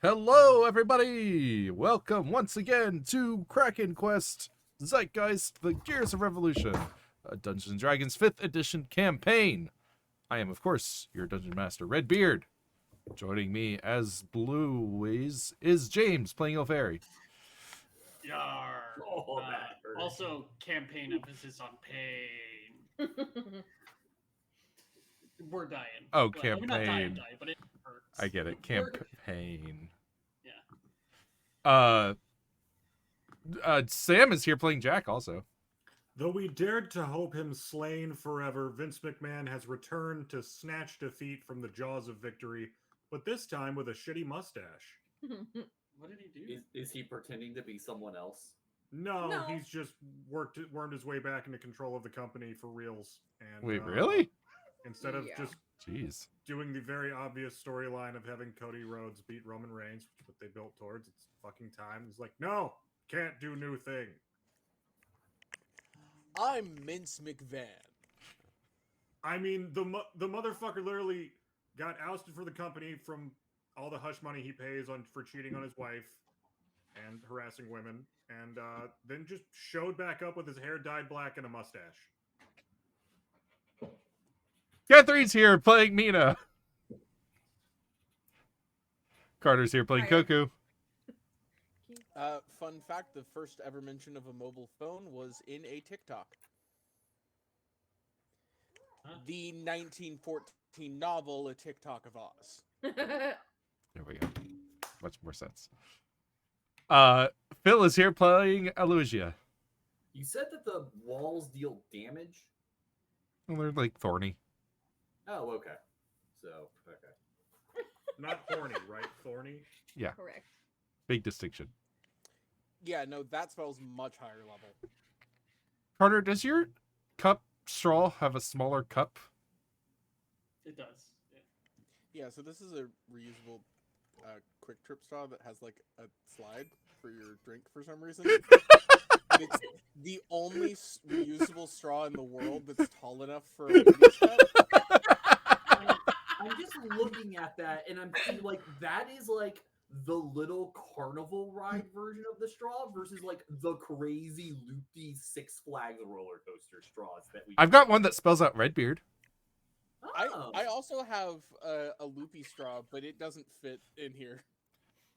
Hello, everybody! Welcome once again to KrakenQuest Zeitgeist, the Gears of Revolution, a Dungeons & Dragons 5th edition campaign. I am, of course, your Dungeon Master, Redbeard. Joining me as Blueys is James, playing Ilfairy. Yar. Oh, that hurt. Also, campaign emphasis on pain. We're dying. Oh, Well, we're not dying, campaign. but it hurts. I get it, campaign. Yeah. Sam is here playing Jack, also. Though we dared to hope him slain forever, Vince McMahon has returned to snatch defeat from the jaws of victory, but this time with a shitty mustache. What did he do? Is he pretending to be someone else? No, he's just wormed his way back into control of the company for reals. And Wait, really? Instead of just Jeez. doing the very obvious storyline of having Cody Rhodes beat Roman Reigns, which is what they built towards, it's fucking time. He's like, no, can't do new thing. I'm Mince McVan. I mean, the motherfucker literally got ousted for the company from all the hush money he pays for cheating on his wife and harassing women, and then just showed back up with his hair dyed black and a mustache. Catherine's here playing Mina. Carter's here playing Hiya. Koku. Fun fact, the first ever mention of a mobile phone was in a TikTok. Huh? The 1914 novel, A TikTok of Oz. There we go. Much more sense. Phil is here playing Alusia. You said that the walls deal damage? Well, they're like thorny. Oh, okay. So, okay. Not horny, right? Thorny? Yeah, Correct. big distinction. Yeah, no, that spell's much higher level. Carter, does your cup straw have a smaller cup? It does. Yeah. Yeah, so this is a reusable quick trip straw that has like a slide for your drink for some reason. And it's the only reusable straw in the world that's tall enough for a lady's cup. I'm just looking at that, and I'm thinking, like, that is, like, the little carnival ride version of the straw versus, like, the crazy, loopy Six Flags roller coaster straws that we... I've got one that spells out Redbeard. Oh. I also have a loopy straw, but it doesn't fit in here.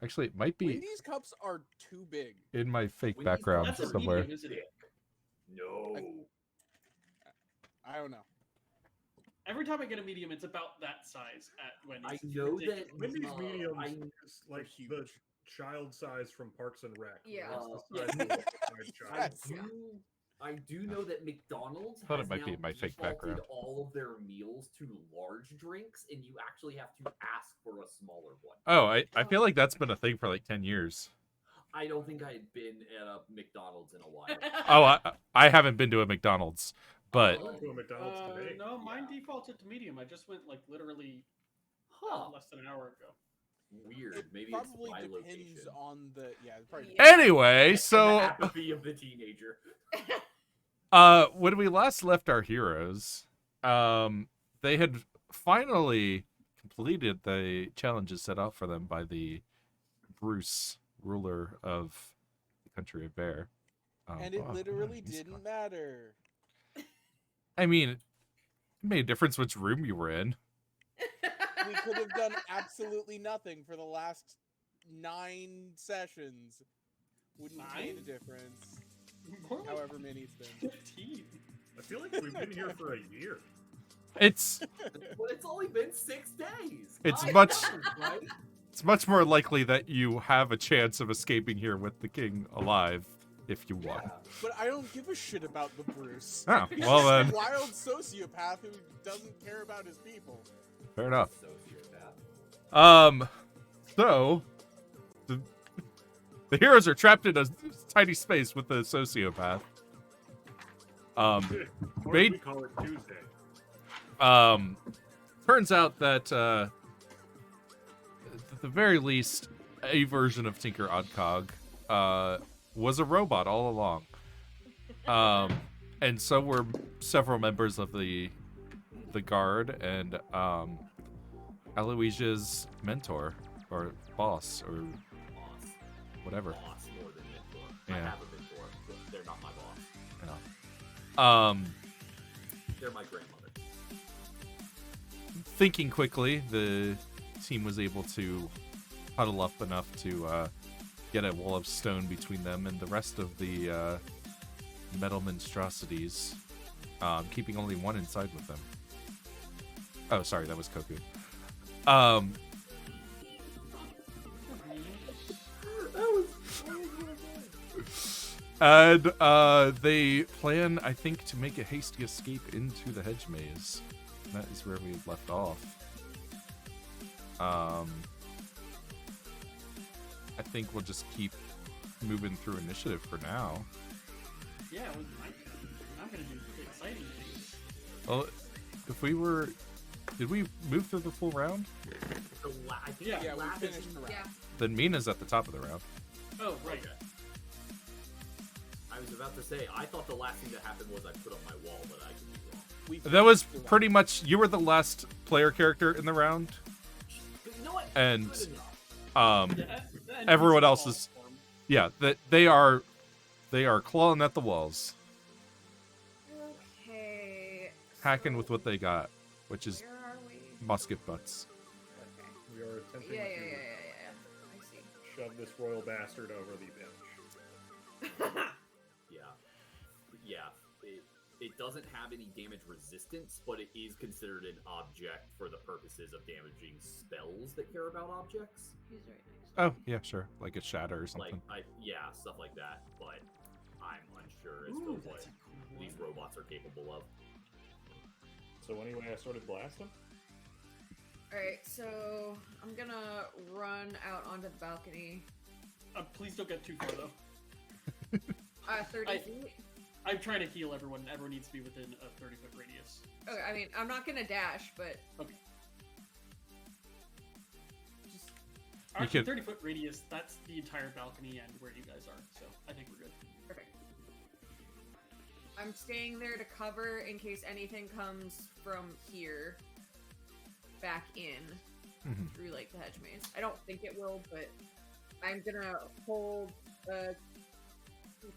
Actually, it might be Wendy's cups are too big. in my fake Wendy's- background That's a somewhere. medium, isn't it? No. I don't know. Every time I get a medium, it's about that size at Wendy's. I It's know that... ridiculous. Wendy's Uh, mediums I- is like huge. the child size from Parks and Rec. Yeah. It's the size of a I child. do know that McDonald's Thought it has might be now in my fake defaulted background. all of their meals to large drinks, and you actually have to ask for a smaller one. Oh, I feel like that's been a thing for like 10 years. I don't think I had been at a McDonald's in a while. Oh, I haven't been to a McDonald's, but I went to a McDonald's today. No, mine Yeah. defaulted to medium. I just went like literally Huh. less than an hour ago. Weird. It Maybe it's probably my depends location. on the probably Yeah. anyway, And the so apathy of the teenager. when we last left our heroes, they had finally completed the challenges set out for them by the Bruce, ruler of the country of Bear. and it oh, literally he's didn't gone. matter. I mean, it made a difference which room you were in. We could have done absolutely nothing for the last 9 sessions. Wouldn't have made a 9? difference. More like However many it's been. 15. I feel like we've been here for a year. It's But it's only been 6 days. It's God much- knows, right? it's much more likely that you have a chance of escaping here with the king alive if you want. Yeah. But I don't give a shit about the Bruce. Oh, He's well just then, a wild sociopath who doesn't care about his people. fair enough. Sociopath. So the heroes are trapped in a tiny space with a sociopath. Or Made- we call it Tuesday. Turns out that at the very least, a version of Tinker Oddcog was a robot all along. And so were several members of the guard and Aloysia's mentor. or boss or Boss. whatever. Boss more than mentor. I Yeah. have a mentor, but they're not my boss. They're my grandmother. Thinking quickly, the team was able to huddle up enough to get a wall of stone between them and the rest of the metal monstrosities, keeping only one inside with them. Oh, sorry, that was Koku. And they plan, I think, to make a hasty escape into the hedge maze. That is where we left off. I think we'll just keep moving through initiative for now. Yeah, it was my turn. I'm gonna do the exciting things. Well, if we were... Did we move through the full round? I think Yeah, the Yeah, we last finished the round. Yeah. Then Mina's at the top of the round. Oh, right. Okay. I was about to say, I thought the last thing that happened was I put up my wall, but I could be wrong. We That was finished the round. pretty much... You were the last player character in the round. But you know what? And, Good enough. The Everyone NPC else calls is- for 'em. Yeah, they are clawing at the walls, Okay. hacking with what they got, which is Where are we? musket butts. Okay. We are attempting Yeah. to I see. shove this royal bastard over the bench. Yeah. It doesn't have any damage resistance, but it is considered an object for the purposes of damaging spells that care about objects. He's right next. Oh, yeah, sure. Like a shatter or something. Stuff like that. But I'm unsure as Ooh, to what that's a cool these one. robots are capable of. So anyway, I started blasting. Alright, so I'm gonna run out onto the balcony. Please don't get too far though. 30 I- feet. I'm trying to heal everyone. Everyone needs to be within a 30-foot radius. Okay, I mean, I'm not gonna dash, but Okay. just Actually, could- 30-foot radius, that's the entire balcony and where you guys are, so I think we're good. perfect. I'm staying there to cover in case anything comes from here back in Mhm. through like the hedge maze. I don't think it will, but I'm gonna hold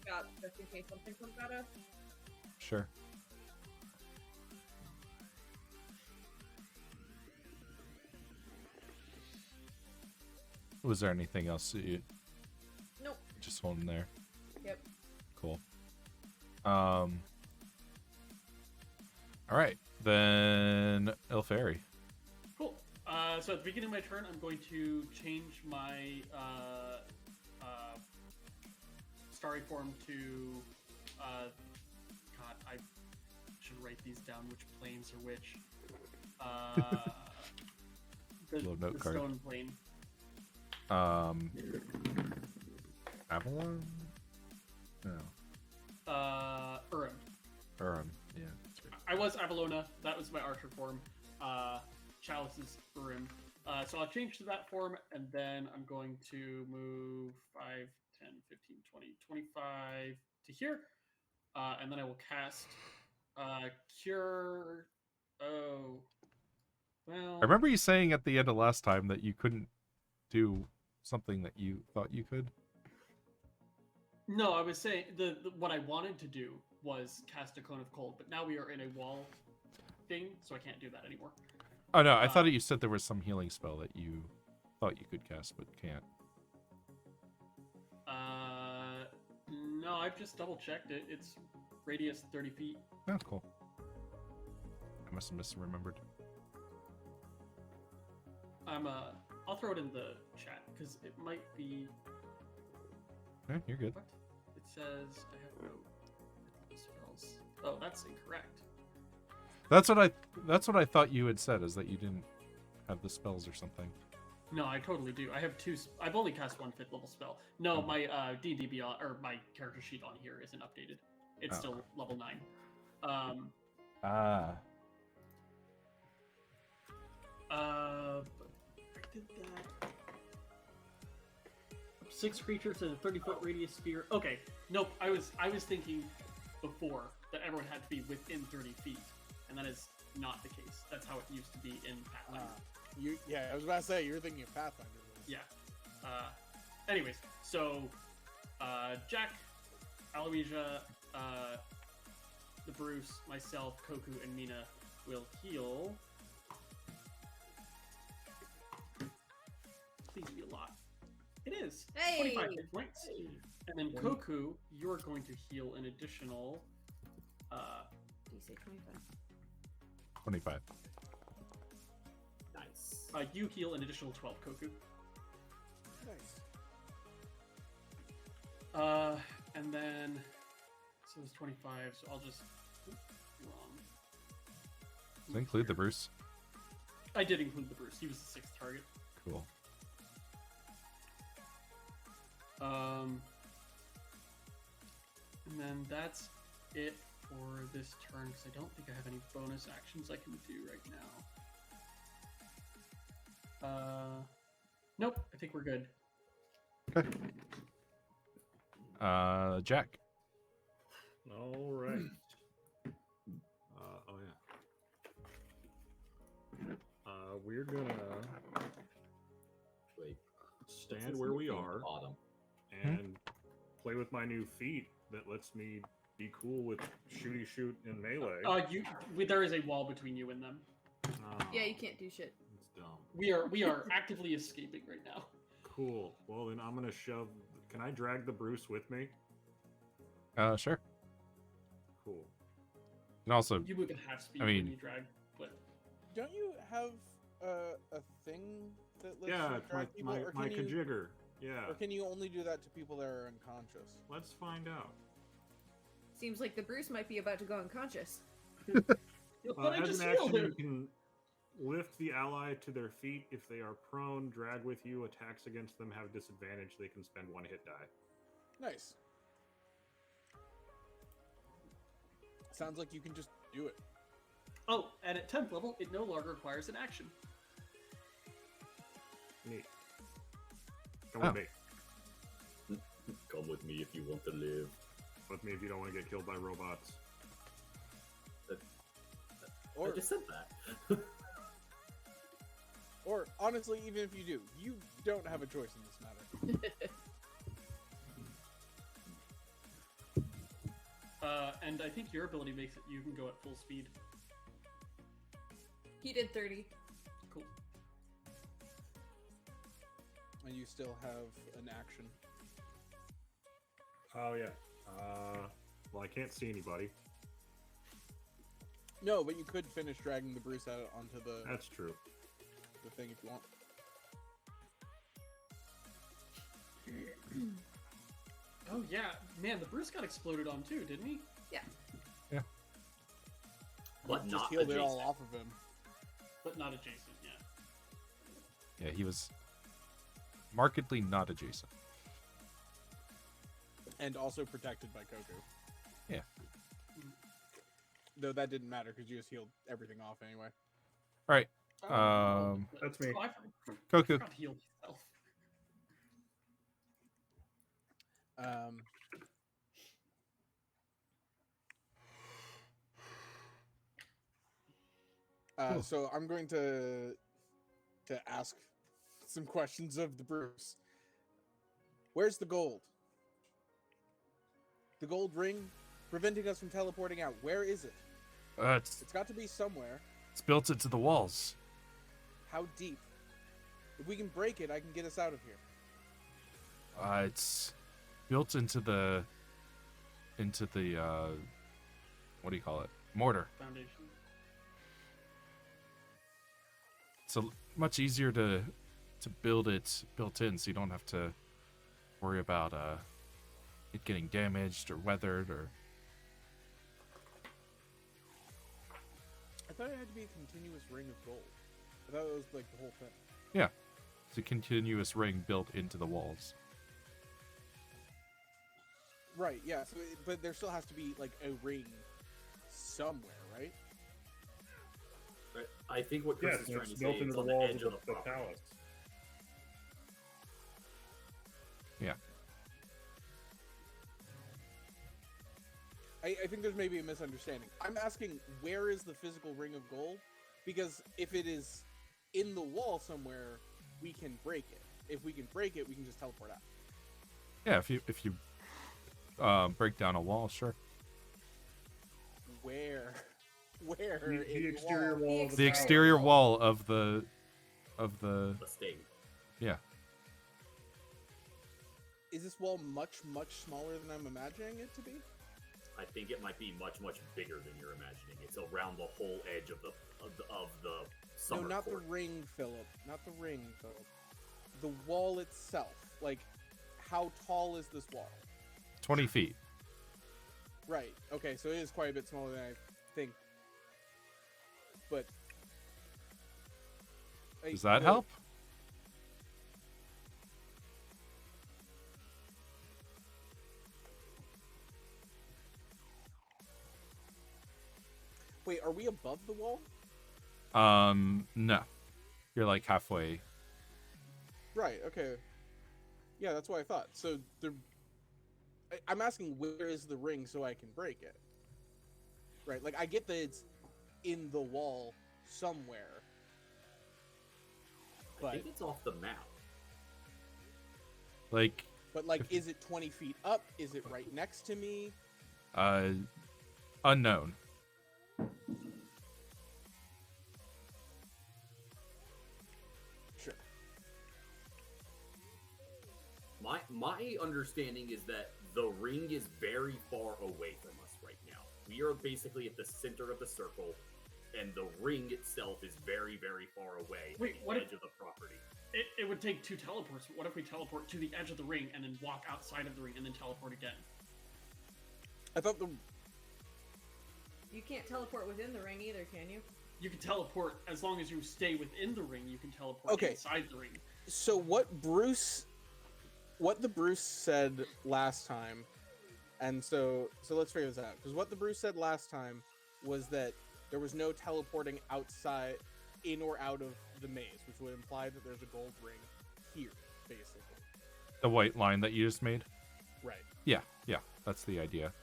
shot just in case something comes at us. Sure. Was there anything else that you Nope. just holding there? Yep. Cool. All right, then Elfairy. Cool. So at the beginning of my turn, I'm going to change my starry form to God, I should write these down. Which planes are which? Little note the card. stone plane. Avalon? No. Urim. Urim. Yeah, that's right. I was Avalona. That was my archer form. Chalice is Urim. So I'll change to that form, and then I'm going to move 5, 10, 15, 20, 25 to here. And then I will cast Cure. Oh. Well. I remember you saying at the end of last time that you couldn't do something that you thought you could. No, I was saying the what I wanted to do was cast a Cone of Cold, but now we are in a wall thing, so I can't do that anymore. Oh no, I thought you said there was some healing spell that you thought you could cast but can't. No, I've just double checked it. It's radius 30 feet. Oh, cool. I must have misremembered. I'll throw it in the chat because it might be. No, you're good. What? It says I have no spells. Oh, that's incorrect. That's what I thought you had said, is that you didn't have the spells or something. No, I totally do. I have two. I've only cast one 5th level spell. No, my D&D Beyond or my character sheet on here isn't updated. It's Oh. still level 9. Ah. But I did that. 6 creatures in a 30-foot radius sphere. Okay, nope. I was thinking before that everyone had to be within 30 feet, and that is not the case. That's how it used to be in Pathfinder. Yeah, I was about to say, you're thinking of Pathfinder. Yeah. Anyways, so Jack, Aloysia, the Bruce, myself, Koku, and Mina will heal. Please be a lot. It is. Hey! 25 hit points. And then Koku, you're going to heal an additional. Do you say 25? 25. Nice. You heal an additional 12, Koku. Nice. And then so it's 25. So I'll just wrong. Does that include the Bruce? I did include the Bruce. He was the sixth target. Cool. And then that's it for this turn because I don't think I have any bonus actions I can do right now. Nope. I think we're good. Okay. Jack. All right. Oh yeah. We're gonna Wait. stand where we are Bottom. and play with my new feat that lets me be cool with shooty shoot and melee. There is a wall between you and them. Oh, Yeah, you can't do shit. It's dumb. We are actively escaping right now. Cool. Well, then I'm gonna shove. Can I drag the Bruce with me? Sure. Cool. And also, You move at half speed I mean- when you drag, but Don't you have a thing that lets Yeah, you it's drag people, or my can you, kajigger. Yeah. or can you only do that to people that are unconscious? Let's find out. Seems like the Bruce might be about to go unconscious. but I As just an healed action, you him. can lift the ally to their feet. If they are prone, drag with you. Attacks against them have disadvantage. They can spend one hit die. Nice. Sounds like you can just do it. Oh, and at 10th level, it no longer requires an action. Neat. Come Oh. with me. Come with me if you want to live. With me if you don't want to get killed by robots. I Or, just said that. or honestly, even if you do, you don't have a choice in this matter. And I think your ability makes it you can go at full speed. He did 30. Cool. And you still have an action. Oh yeah. Well, I can't see anybody. No, but you could finish dragging the Bruce out onto the That's true. thing if you want. Oh yeah, man, the Bruce got exploded on too, didn't he? But Just not healed it all adjacent. off of him. But not adjacent, yeah. yeah, he was markedly not adjacent. And also protected by Koku. Yeah. Though that didn't matter because you just healed everything off anyway. All right. That's me. Oh, I Koku. forgot to heal myself. Cool. So I'm going to ask some questions of the Bruce. Where's the gold? The gold ring preventing us from teleporting out. Where is it? It's It's got to be somewhere. built into the walls. How deep? If we can break it, I can get us out of here. It's built into the what do you call it? Mortar. Foundation. It's much easier to build it built in, so you don't have to worry about it getting damaged or weathered or. I thought it had to be a continuous ring of gold. I thought it was like the whole thing. Yeah, it's a continuous ring built into the walls. Right, yeah. So, but there still has to be like a ring somewhere, right? Right. I think what Chris Yes, is and trying it's to say built is into the on the walls edge of of the property. palace. Yeah. I think there's maybe a misunderstanding. I'm asking where is the physical ring of gold? Because if it is in the wall somewhere, we can break it. If we can break it, we can just teleport out. Yeah, if you break down a wall, sure. Where? Where? The in exterior wall? wall of The tower. exterior wall of the Estate. yeah. Is this wall much smaller than I'm imagining it to be? I think it might be much bigger than you're imagining. It's around the whole edge of the summer No, not court. the ring, Philip. Not the ring, Philip. The wall itself. Like, how tall is this wall? 20 feet. Right. Okay, so it is quite a bit smaller than I think. But Does that no, help? Wait, are we above the wall? No. You're like halfway. Right. Okay. Yeah, that's what I thought. So I'm asking, where is the ring so I can break it? Right. Like, I get that it's in the wall somewhere, I but think it's off the map. Like is it 20 feet up? Is it right next to me? unknown. Sure. My understanding is that the ring is very far away from us right now. We are basically at the center of the circle, and the ring itself is very far away Wait, at what the if- edge of the property. It would take 2 teleports. What if we teleport to the edge of the ring and then walk outside of the ring and then teleport again? I thought the You can't teleport within the ring either, can you? You can teleport as long as you stay within the ring. You can teleport Okay. inside the ring. So what the Bruce said last time, and so let's figure this out, because what the Bruce said last time was that there was no teleporting outside, in or out of the maze, which would imply that there's a gold ring here, basically. The white line that you just made? Right. Yeah, that's the idea.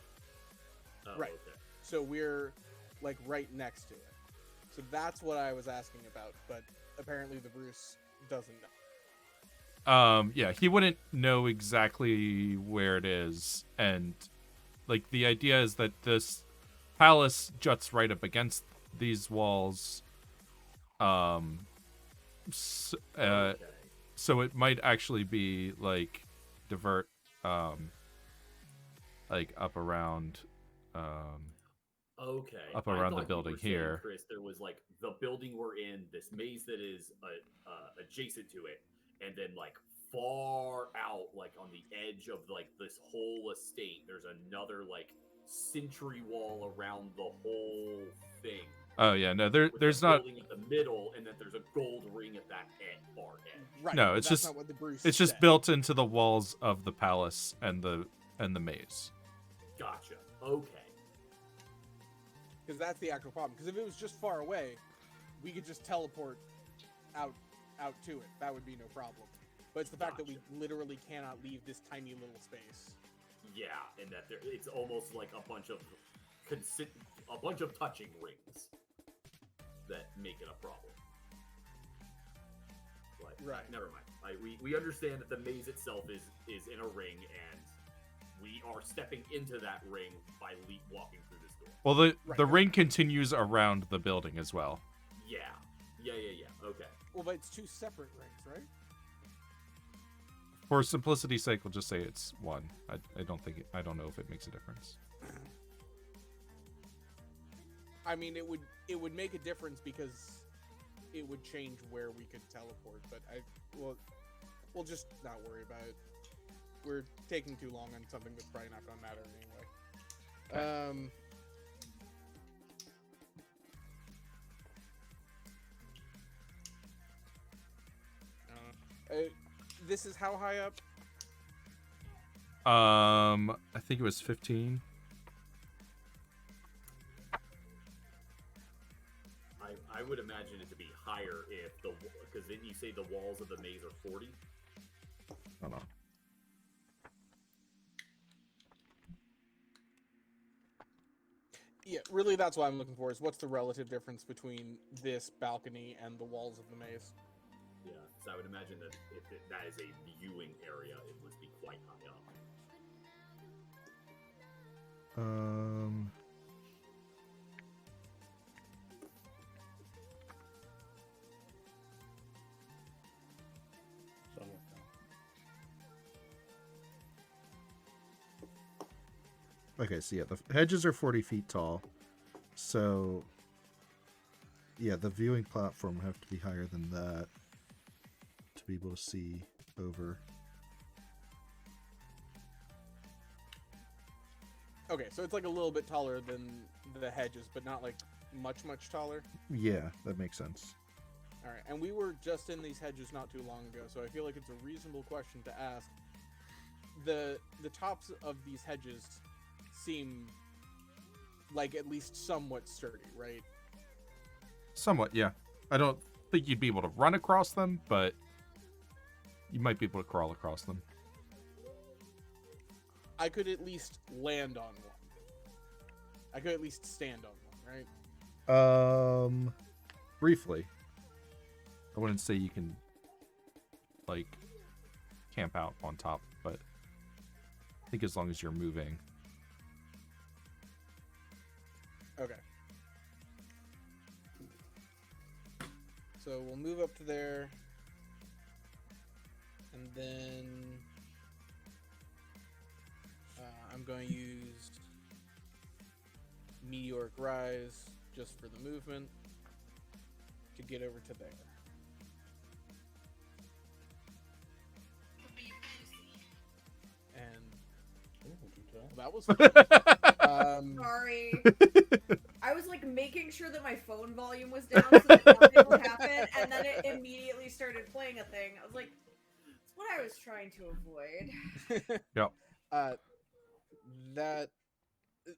Oh, Right. Okay. So we're like right next to it. So that's what I was asking about, but apparently the Bruce doesn't know. Yeah, he wouldn't know exactly where it is, and like the idea is that this palace juts right up against these walls. Okay. So it might actually be like divert like up around Okay. up I around the thought you building were saying, here. Chris, there was like the building we're in, this maze that is adjacent to it, and then like far out, like on the edge of like this whole estate, there's another like sentry wall around the whole thing. Oh yeah, no, With there's the not. building at the middle, and that there's a gold ring at that far edge. Right. No, but it's that's just- not what the Bruce It's just said. built into the walls of the palace and the maze. Gotcha. Okay. Because that's the actual problem. Because if it was just far away, we could just teleport out to it. That would be no problem. But it's the fact that we literally cannot leave this tiny little space. Yeah, and that it's almost like a bunch of touching rings that make it a problem. But Right. never mind. We understand that the maze itself is in a ring, and we are stepping into that ring by walking through this door. Well, the Right. ring continues around the building as well. Yeah. Okay. Well, but it's two separate rings, right? For simplicity's sake, we'll just say it's one. I don't know if it makes a difference. I mean, it would make a difference because it would change where we could teleport. But we'll just not worry about it. We're taking too long on something that's probably not going to matter anyway. This is how high up? I think it was 15. I would imagine it to be higher because then you say the walls of the maze are 40. Hold on. Yeah, really, that's what I'm looking for. Is what's the relative difference between this balcony and the walls of the maze? Yeah, Because I would imagine that if that is a viewing area, it must be quite high up. Okay, so yeah, the hedges are 40 feet tall. So, yeah, the viewing platform would have to be higher than that to be able to see over. Okay, so it's like a little bit taller than the hedges, but not like much taller. Yeah, that makes sense. All right, and we were just in these hedges not too long ago, so I feel like it's a reasonable question to ask. The tops of these hedges seem like at least somewhat sturdy, right? Somewhat, yeah. I don't think you'd be able to run across them, but you might be able to crawl across them. I could at least land on one. I could at least stand on one, right? Briefly. I wouldn't say you can, like, camp out on top, but I think as long as you're moving. Okay. So we'll move up to there. And then I'm going to use Meteoric Rise just for the movement to get over to there. And that was fun. Sorry. I was like making sure that my phone volume was down so that nothing would happen, and then it immediately started playing a thing. I was like, "That's what I was trying to avoid." Yep.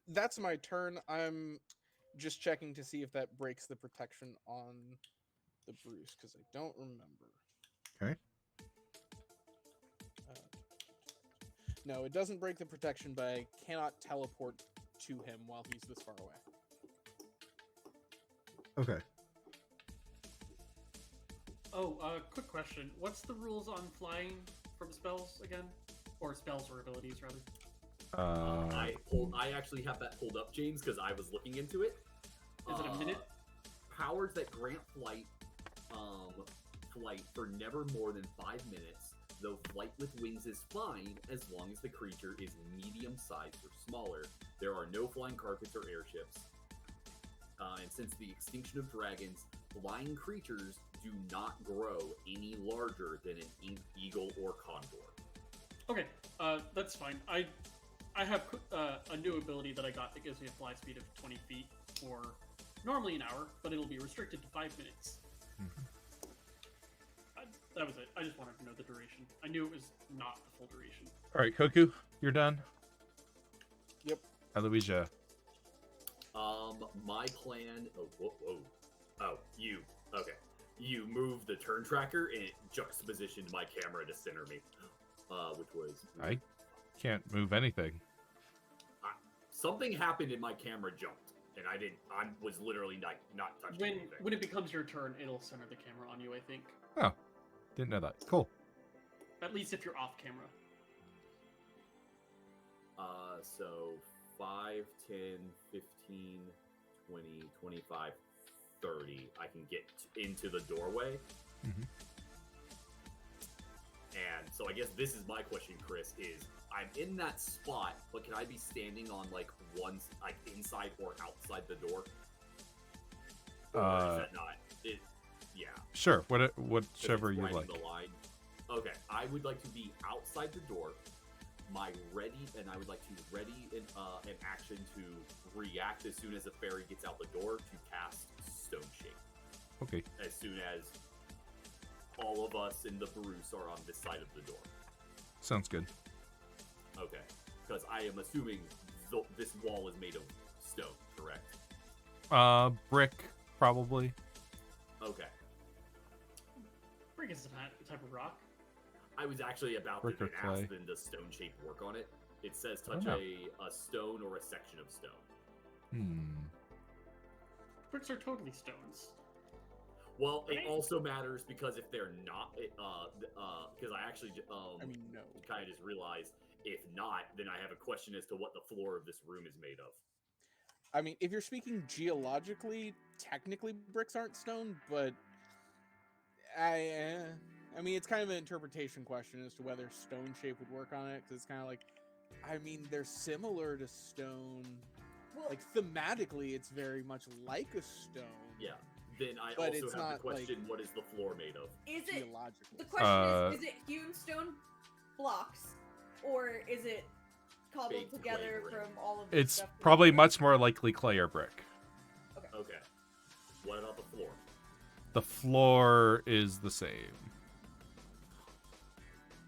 That's my turn. I'm just checking to see if that breaks the protection on the Bruce because I don't remember. Okay. No, it doesn't break the protection, but I cannot teleport to him while he's this far away. Okay. Oh, quick question. What's the rules on flying from spells again? Or spells or abilities, rather? I actually have that pulled up, James, because I was looking into it. Is it a minute? Powers that grant flight for never more than 5 minutes, though flight with wings is fine as long as the creature is medium-sized or smaller. There are no flying carpets or airships. And since the extinction of dragons, flying creatures do not grow any larger than an eagle or condor. Okay, that's fine. I have a new ability that I got that gives me a fly speed of 20 feet for normally an hour, but it'll be restricted to 5 minutes. Mm-hmm. That was it. I just wanted to know the duration. I knew it was not the full duration. All right, Koku, you're done. Yep. Aloysia. My plan. Oh, you. Okay. You move the turn tracker and it juxtapositioned my camera to center me, which was. I can't move anything. Something happened and my camera jumped, and I was literally not touching anything. When it becomes your turn, it'll center the camera on you, I think. Oh, didn't know that. Cool. At least if you're off camera. So 5, 10, 15, 20, 25, 30. I can get into the doorway. Mm-hmm. And so I guess this is my question, Chris, is I'm in that spot, but can I be standing on inside or outside the door? Or is that not it? Yeah. Sure. Whichever you right like. in the line. Okay, I would like to be outside the door. I would like to ready an action to react as soon as the fairy gets out the door to cast Stone Shape. Okay. As soon as all of us in the Bruce are on this side of the door. Sounds good. Okay, because I am assuming this wall is made of stone, correct? Brick, probably. Okay. Brick is a type of rock. I was actually about Brick to or clay. ask them to stone shape work on it. It says touch Oh. a stone or a section of stone. Hmm. Bricks are totally stones. Well, it also matters because if they're not, because I actually, I mean, no. kind of just realized if not, then I have a question as to what the floor of this room is made of. I mean, if you're speaking geologically, technically bricks aren't stone, but I mean, it's kind of an interpretation question as to whether stone shape would work on it, because it's kind of like, I mean, they're similar to stone. Well, Like, thematically, it's very much like a stone. Yeah. Then I But also it's have not, the question: like- what is the floor made of? is it Geologically. the question is it hewn stone blocks or is it cobbled Baked together clay from all of this It's stuff? probably much more likely clay or brick. Okay. What about the floor? The floor is the same.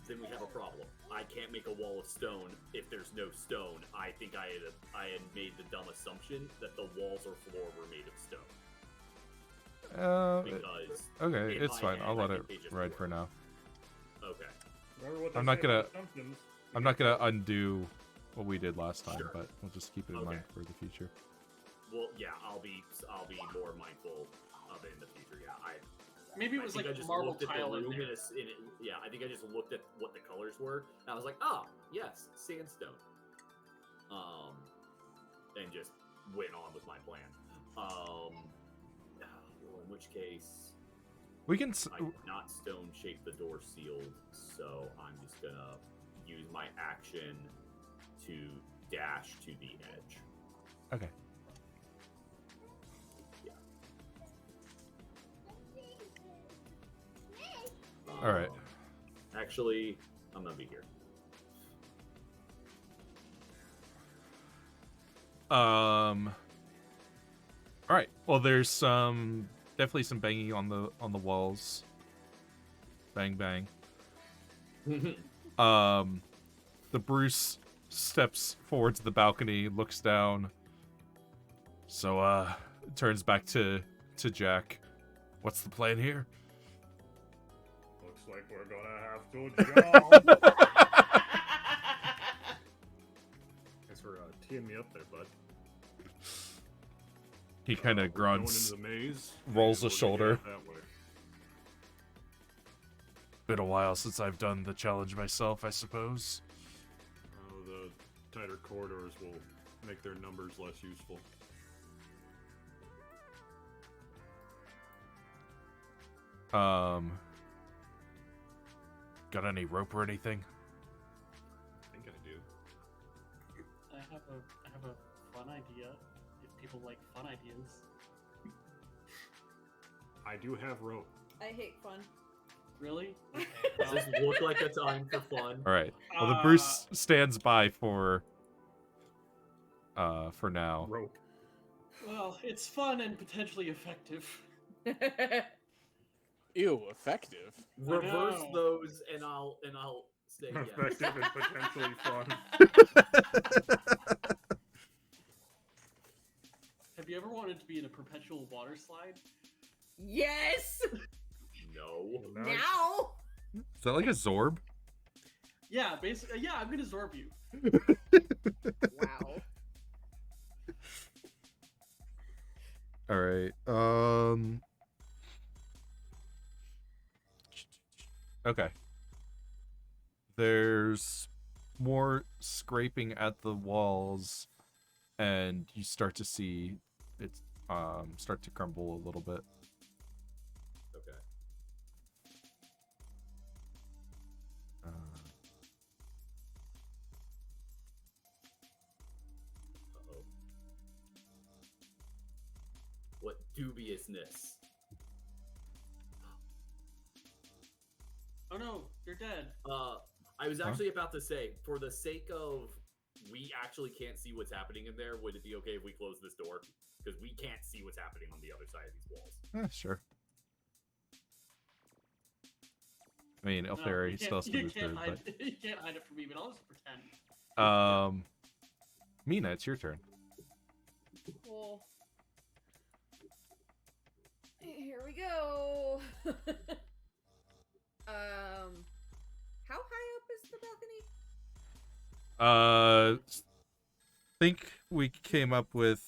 Then we have a problem. I can't make a wall of stone if there's no stone. I think I had made the dumb assumption that the walls or floor were made of stone. Because Okay, in it's my fine. head, I'll let I it think they just ride work. for now. Okay. Remember what they I'm not say gonna- about assumptions. I'm not gonna undo what we did last time, Sure. but we'll just keep it in Okay. mind for the future. Well, yeah, I'll be more mindful of it in the future. Yeah, Maybe it was I think like I just marble looked at the tile in room there. yeah, I think I just looked at what the colors were, and I was like, oh, yes, sandstone. And just went on with my plan. Well, in which case, We can. I did not stone shape the door sealed, so I'm just gonna use my action to dash to the edge. Okay. Yeah. All right. Actually, I'm gonna be here. All right. Well, there's definitely some banging on the walls. Bang bang. The Bruce steps forward to the balcony, looks down. So turns back to Jack. What's the plan here? Looks like we're gonna have to jump. Thanks for teeing me up there, bud. He kind We're of going grunts, into the maze. rolls and a we're gonna shoulder. get out that way. Been a while since I've done the challenge myself, I suppose. The tighter corridors will make their numbers less useful. Got any rope or anything? I think I do. I have a fun idea. If people like fun ideas. I do have rope. I hate fun. Really? Does this look like a time for fun? All right. Well, the Bruce stands by for now. Rope. Well, it's fun and potentially effective. Ew, effective. Reverse know. those, and I'll say yes. Effective and potentially fun. Have you ever wanted to be in a perpetual water slide? Yes. No. Now. Is that like a Zorb? Yeah, basically. Yeah, I'm gonna zorb you. Wow. All right. Okay. There's more scraping at the walls, and you start to see it start to crumble a little bit. Okay. Uh-oh. What dubiousness. Oh no, you're dead. I was actually about to say, for the sake of we actually can't see what's happening in there, would it be okay if we close this door? Because we can't see what's happening on the other side of these walls. Sure. I mean, No, Elfari you still can't- has to you move can't through, hide, you can't hide it from me, but I'll just pretend. but Mina, it's your turn. Cool. Here we go. How high up is the balcony? Think we came up with,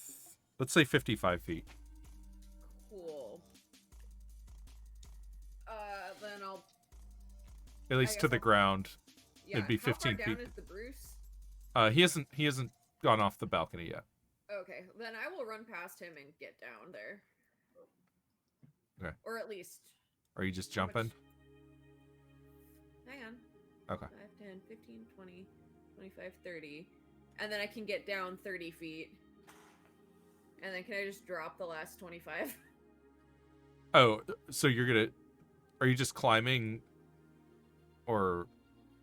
let's say 55 feet. Cool. At least guess to the I'll- ground. Yeah. It'd be how 15 far feet. down is the Bruce? He hasn't gone off the balcony yet. Okay, then I will run past him and get down there. Okay. Or at least. Are you just how much- jumping? Hang on. Okay. 5, 10, 15, 20, 25, 30. And then I can get down 30 feet. And then can I just drop the last 25? Oh, so you're gonna... Are you just climbing? Or...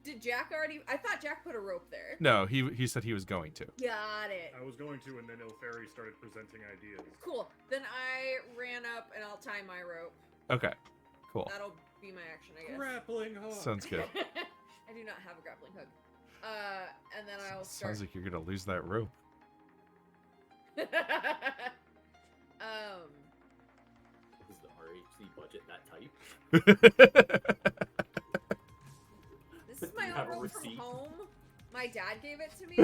Did Jack already... I thought Jack put a rope there. No, he said he was going to. Got it. I was going to, and then Ilferi started presenting ideas. Cool. Then I ran up and I'll tie my rope. Okay, cool. That'll be my action, I guess. Grappling hook. Sounds good. I do not have a grappling hook. And then I'll start. Sounds like you're gonna lose that rope. Is the RHC budget that tight? This is my You own have a rope from receipt? home. My dad gave it to me.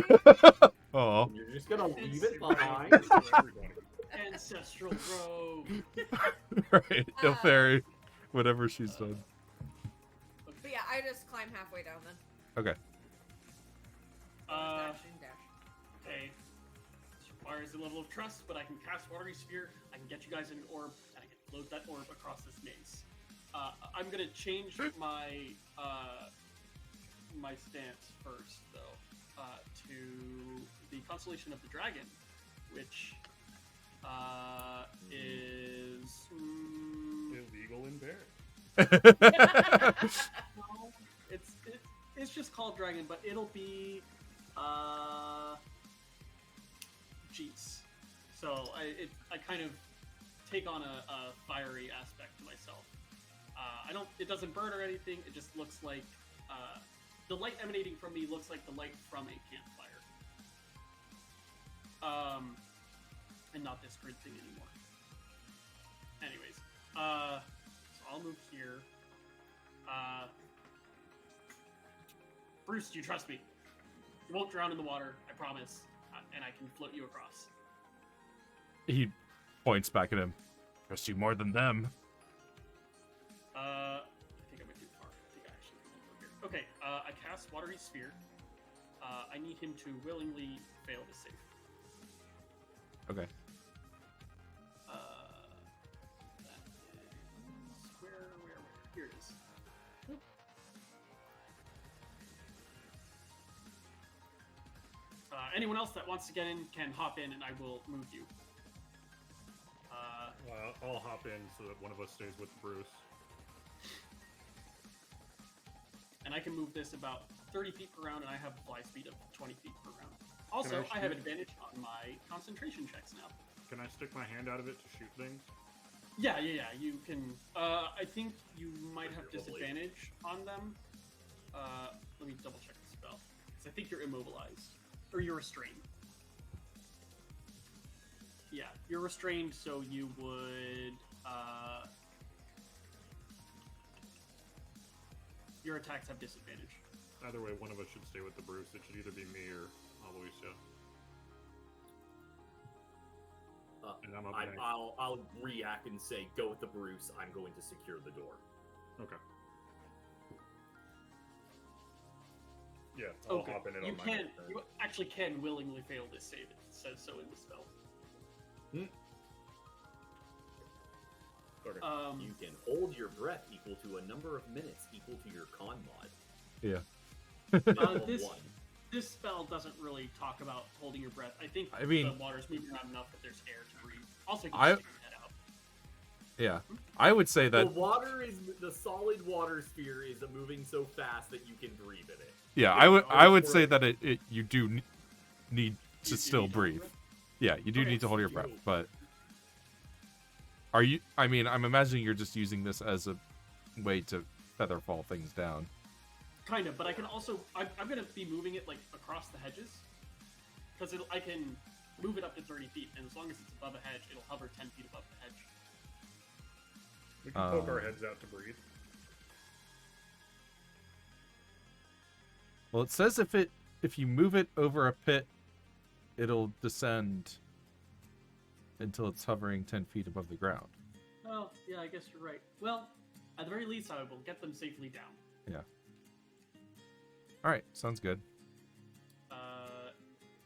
Oh, You're just gonna leave it behind? For everybody. Ancestral robe. right. Ilferi, whatever she's done. But yeah, I just climb halfway down then. Okay. Uh, Dash and dash. Okay. This requires a level of trust, but I can cast Watery Sphere. I can get you guys in an orb, and I can float that orb across this maze. I'm gonna change my my stance first, though, to the constellation of the dragon, which is Illegal in bear. no, it's just called dragon, but it'll be jeez. So I kind of take on a fiery aspect to myself. It doesn't burn or anything. It just looks like the light emanating from me looks like the light from a campfire. And not this grid thing anymore. Anyways, so I'll move here. Bruce, do you trust me? You won't drown in the water, I promise, and I can float you across. He points back at him. Trust you more than them. I think I went too far. I think I actually went over here. Okay, I cast Watery Sphere. I need him to willingly fail to save. Okay. That is where? Here it is. Anyone else that wants to get in can hop in, and I will move you. Well, I'll hop in so that one of us stays with Bruce. And I can move this about 30 feet per round, and I have a fly speed of 20 feet per round. Also, I have shoot? advantage on my concentration checks now. Can I stick my hand out of it to shoot things? Yeah, you can. I think you might have Presumably. disadvantage on them. Let me double check the spell. Because I think you're immobilized. Or you're restrained. Yeah, you're restrained, so you would. Your attacks have disadvantage. Either way, one of us should stay with the Bruce. It should either be me or Aloysia. And I'm up next. I'll react and say, go with the Bruce. I'm going to secure the door. Okay. Yeah, I'll Okay. hop in it You on my can. turn. You actually can willingly fail this save. It says so in the spell. Okay. You can hold your breath equal to a number of minutes equal to your con mod. Yeah. Minimum this- one. This spell doesn't really talk about holding your breath. I think I mean- the water's moving around enough that there's air to breathe. Also, you I- can stick your head out. Yeah. I would say that. The solid water sphere is moving so fast that you can breathe in it. Yeah, Yeah, I would or- say that you do need to You still need to hold breathe. your breath? Yeah, you do Okay, need to hold your you breath, do. but are you? I mean, I'm imagining you're just using this as a way to featherfall things down. Kind of, but I can also. I'm going to be moving it like across the hedges. Because I can move it up to 30 feet, and as long as it's above a hedge, it'll hover 10 feet above the hedge. We can poke our Um, heads out to breathe. Well, it says if you move it over a pit, it'll descend until it's hovering 10 feet above the ground. Oh, yeah, I guess you're right. Well, at the very least, I will get them safely down. Yeah. All right, sounds good. Let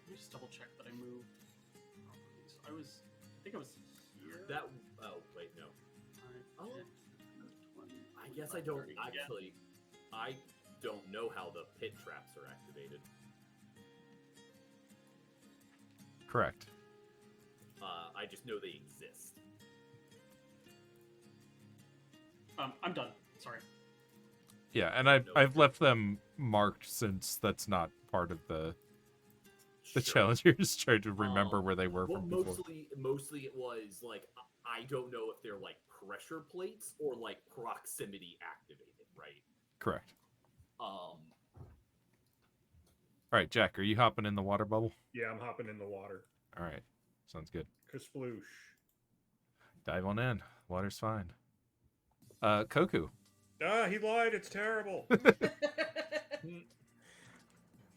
me just double check that I moved. So I think I was here. That. Oh wait, no. 5, Oh. 10, 20, I guess I don't 30. Yeah. actually. I don't know how the pit traps are activated. Correct. I just know they exist. I'm done. Sorry. Yeah, and I've left them marked since that's not part of the Sure. challenge. You're just trying to remember where they were Well, from before. mostly it was like I don't know if they're like pressure plates or like proximity activated, right? Correct. All right, Jack, are you hopping in the water bubble? Yeah, I'm hopping in the water. All right, sounds good. Kasploosh. Dive on in. Water's fine. Koku. Ah, he lied. It's terrible.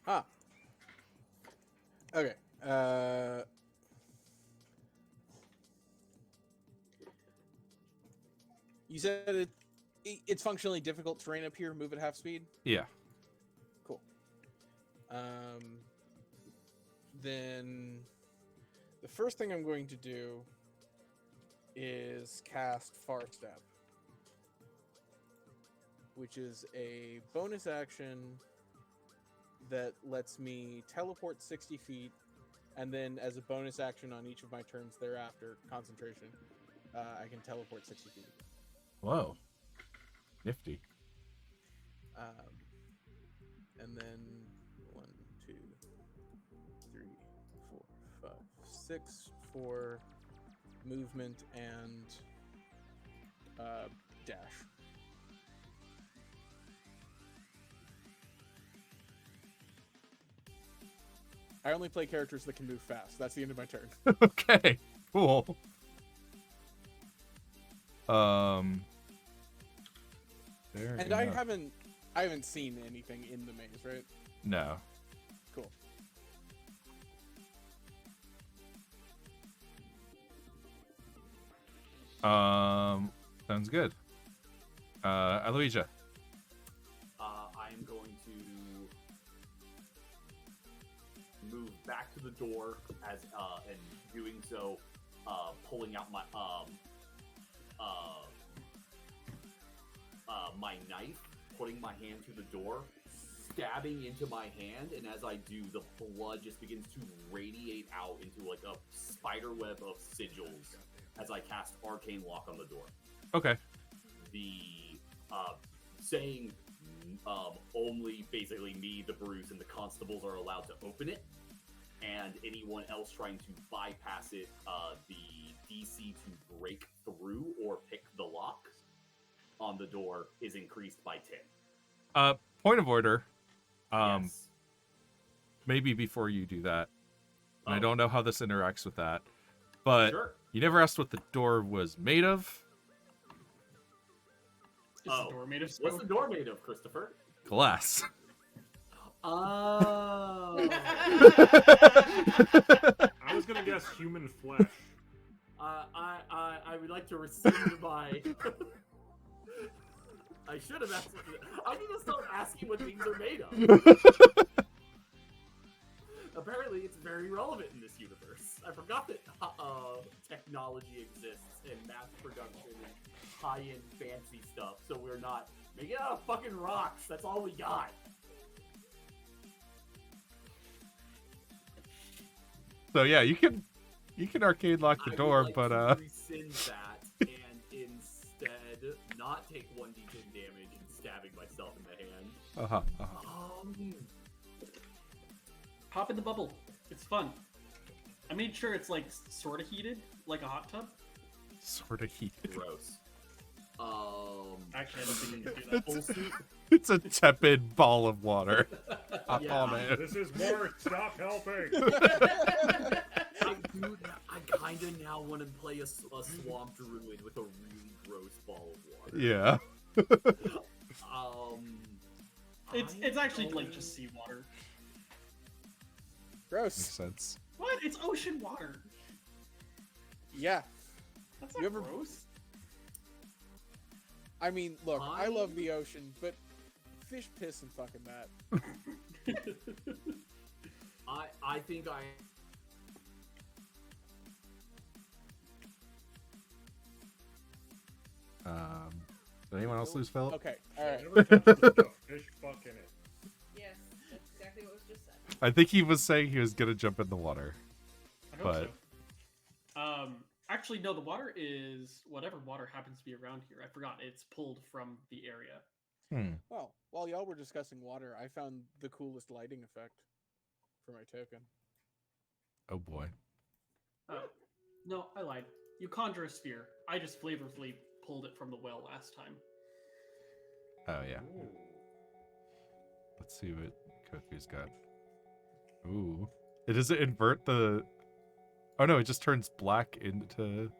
Huh. Okay. You said it's functionally difficult terrain up here. Move at half speed. Yeah. Cool. Then the first thing I'm going to do is cast Far Step, which is a bonus action that lets me teleport 60 feet, and then as a bonus action on each of my turns thereafter, concentration, I can teleport 60 feet. Whoa. Nifty. And then 1, 2, 3, 4, 5, 6 for movement and dash. I only play characters that can move fast. That's the end of my turn. Okay. Cool. Fair And enough. I haven't seen anything in the maze, right? No. Cool. Sounds good. Aloysia. I'm going to move back to the door as and doing so, pulling out my my knife, putting my hand to the door, stabbing into my hand, and as I do, the blood just begins to radiate out into like a spider web of sigils as I cast Arcane Lock on the door. Okay. The saying only basically me, the Bruce, and the constables are allowed to open it, and anyone else trying to bypass it, the DC to break through or pick the lock on the door is increased by 10. Point of order. Yes. Maybe before you do that, and I Oh. don't know how this interacts with that, but Sure. you never asked what the door was made of. Is the door made of What's stone? the door made of, Christopher? Glass. Oh. I was gonna guess human flesh. I would like to rescind my. I should have asked. I need to start asking what things are made of. Apparently, it's very relevant in this universe. I forgot that technology exists in mass production and high-end fancy stuff. So we're not making it out of fucking rocks. That's all we got. So yeah, you can arcade lock the I door, would like but to rescind that and instead not take 1d10 damage and stabbing myself in the hand. Hop in the bubble. It's fun. I made sure it's like sort of heated, like a hot tub. Sort of heated. Gross. Actually, I don't think you can do that. Full suit. It's a tepid ball of water. Hop Yeah. on it. This is more. Stop helping. I kind of now want to play a swamp druid with a really gross ball of water. Yeah. It's actually like just seawater. Makes Gross. sense. What? It's ocean water. Yeah. That's You not ever- gross. I mean, look, I love the ocean, but fish piss and fucking that. I think I. Did anyone else lose Philip? Okay, alright. Never touched a fish fuck in it. Yes, that's exactly what was just said. I think he was saying he was gonna jump in the water. I hope But- so. Actually, no. The water is whatever water happens to be around here. I forgot. It's pulled from the area. Well, while y'all were discussing water, I found the coolest lighting effect for my token. Oh boy. No, I lied. You conjure a sphere. I just flavorfully pulled it from the well last time. Oh yeah. Ooh. Let's see what Koku's got. Ooh. It does it invert the. Oh no! It just turns black into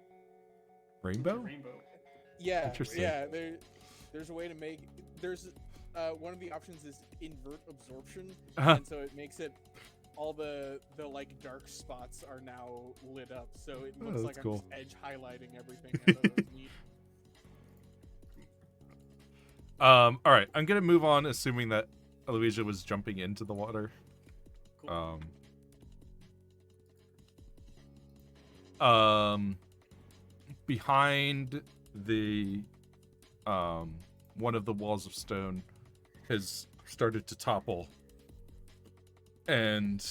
rainbow. Rainbow. Yeah, Interesting. yeah. There's a way to make. There's one of the options is invert absorption, and so it makes it all the like dark spots are now lit up, so it Oh, looks that's like I'm cool. just edge highlighting everything. I thought it was neat. All right. I'm gonna move on, assuming that Aloysia was jumping into the water. Cool. Behind the one of the walls of stone has started to topple, and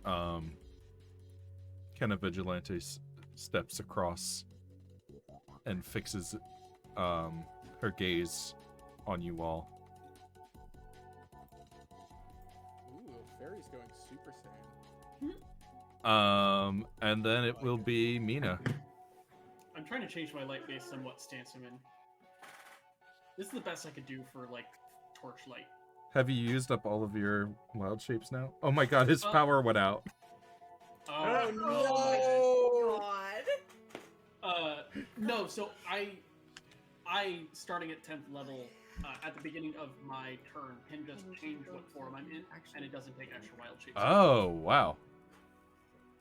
Kenna Vigilante steps across and fixes her gaze on you all. Ooh, fairy's going Super Saiyan. And then it will be Mina. I'm trying to change my light based on what stance I'm in. This is the best I could do for like torchlight. Have you used up all of your wild shapes now? Oh my god, his power went out. Oh Oh no! God. No. So I starting at 10th level at the beginning of my turn can just change what form I'm in, and it doesn't take extra wild shapes. Oh, wow.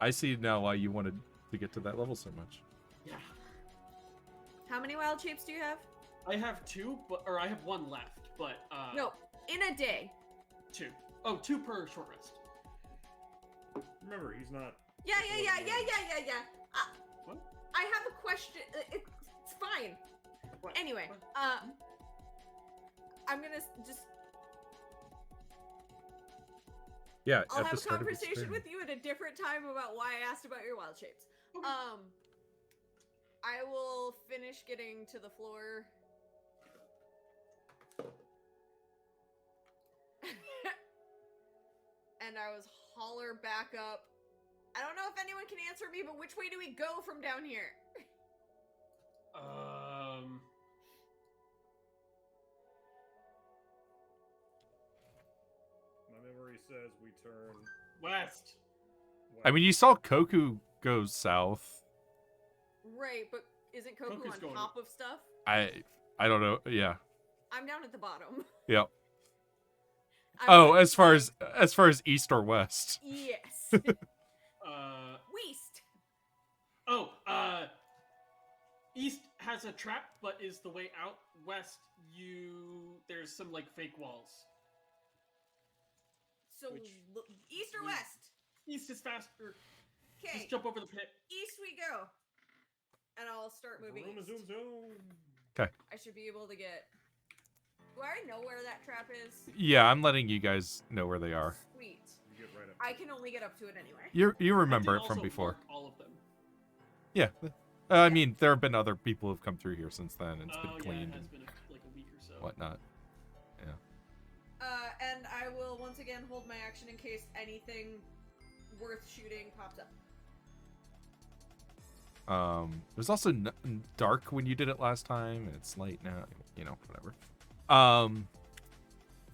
I see now why you wanted to get to that level so much. Yeah. How many wild shapes do you have? I have two, or I have one left, but No, in a day. two. Oh, two per short rest. Remember, he's not. Yeah. What? I have a question. It's fine. What? Anyway, What? I'm gonna just. Yeah, I'll at have the a start of his conversation turn. with you at a different time about why I asked about your wild shapes. Okay. I will finish getting to the floor. And I was holler back up. I don't know if anyone can answer me, but which way do we go from down here? My memory says we turn. West. I mean, you saw Koku go south. Right, but isn't Koku Koku's on going- top of stuff? I don't know. Yeah. I'm down at the bottom. Yep. I'm Oh, like, as far as east or west. yes. West. Oh, east has a trap, but is the way out. West, there's some like fake walls. So Which- east or we- west? East is faster. Okay, Just jump over the pit. east we go. And I'll start moving Zoom, east. zoom, zoom. I should be able to get. Do I already know where that trap is? Yeah, I'm letting you guys know where they are. Sweet. You get right up. I can only get up to it anyway. You remember I it did from also before. mark all of them. Yeah. I mean, there have been other people who've come through here since then, and it's been Oh, yeah, it cleaned has and been like a week or so. whatnot. And I will once again hold my action in case anything worth shooting pops up. It was also dark when you did it last time, and it's light now. You know, whatever.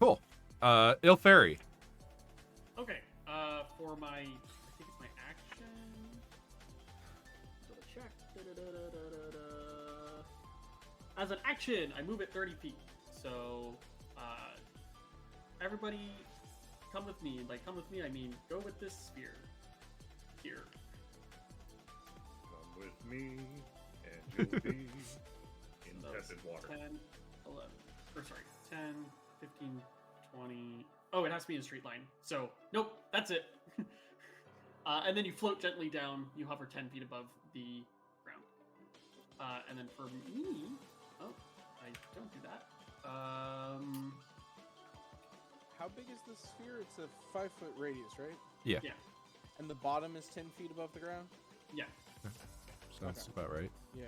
Cool. Il Fairy. Okay. For my, I think it's my action. Double check. Da-da-da-da-da-da. As an action, I move at 30 feet. So, everybody, come with me. By come with me, I mean go with this sphere. Here. Come with me, and you'll be in So that was tepid water. 10, 11, or sorry, 10, 15, 20. Oh, it has to be in a straight line. So, nope, that's it. And then you float gently down. You hover 10 feet above the ground. And then for me... Oh, I don't do that. How big is the sphere? It's a 5-foot radius, right? Yeah. Yeah. And the bottom is 10 feet above the ground? Yeah. Sounds Okay. about right. Yeah.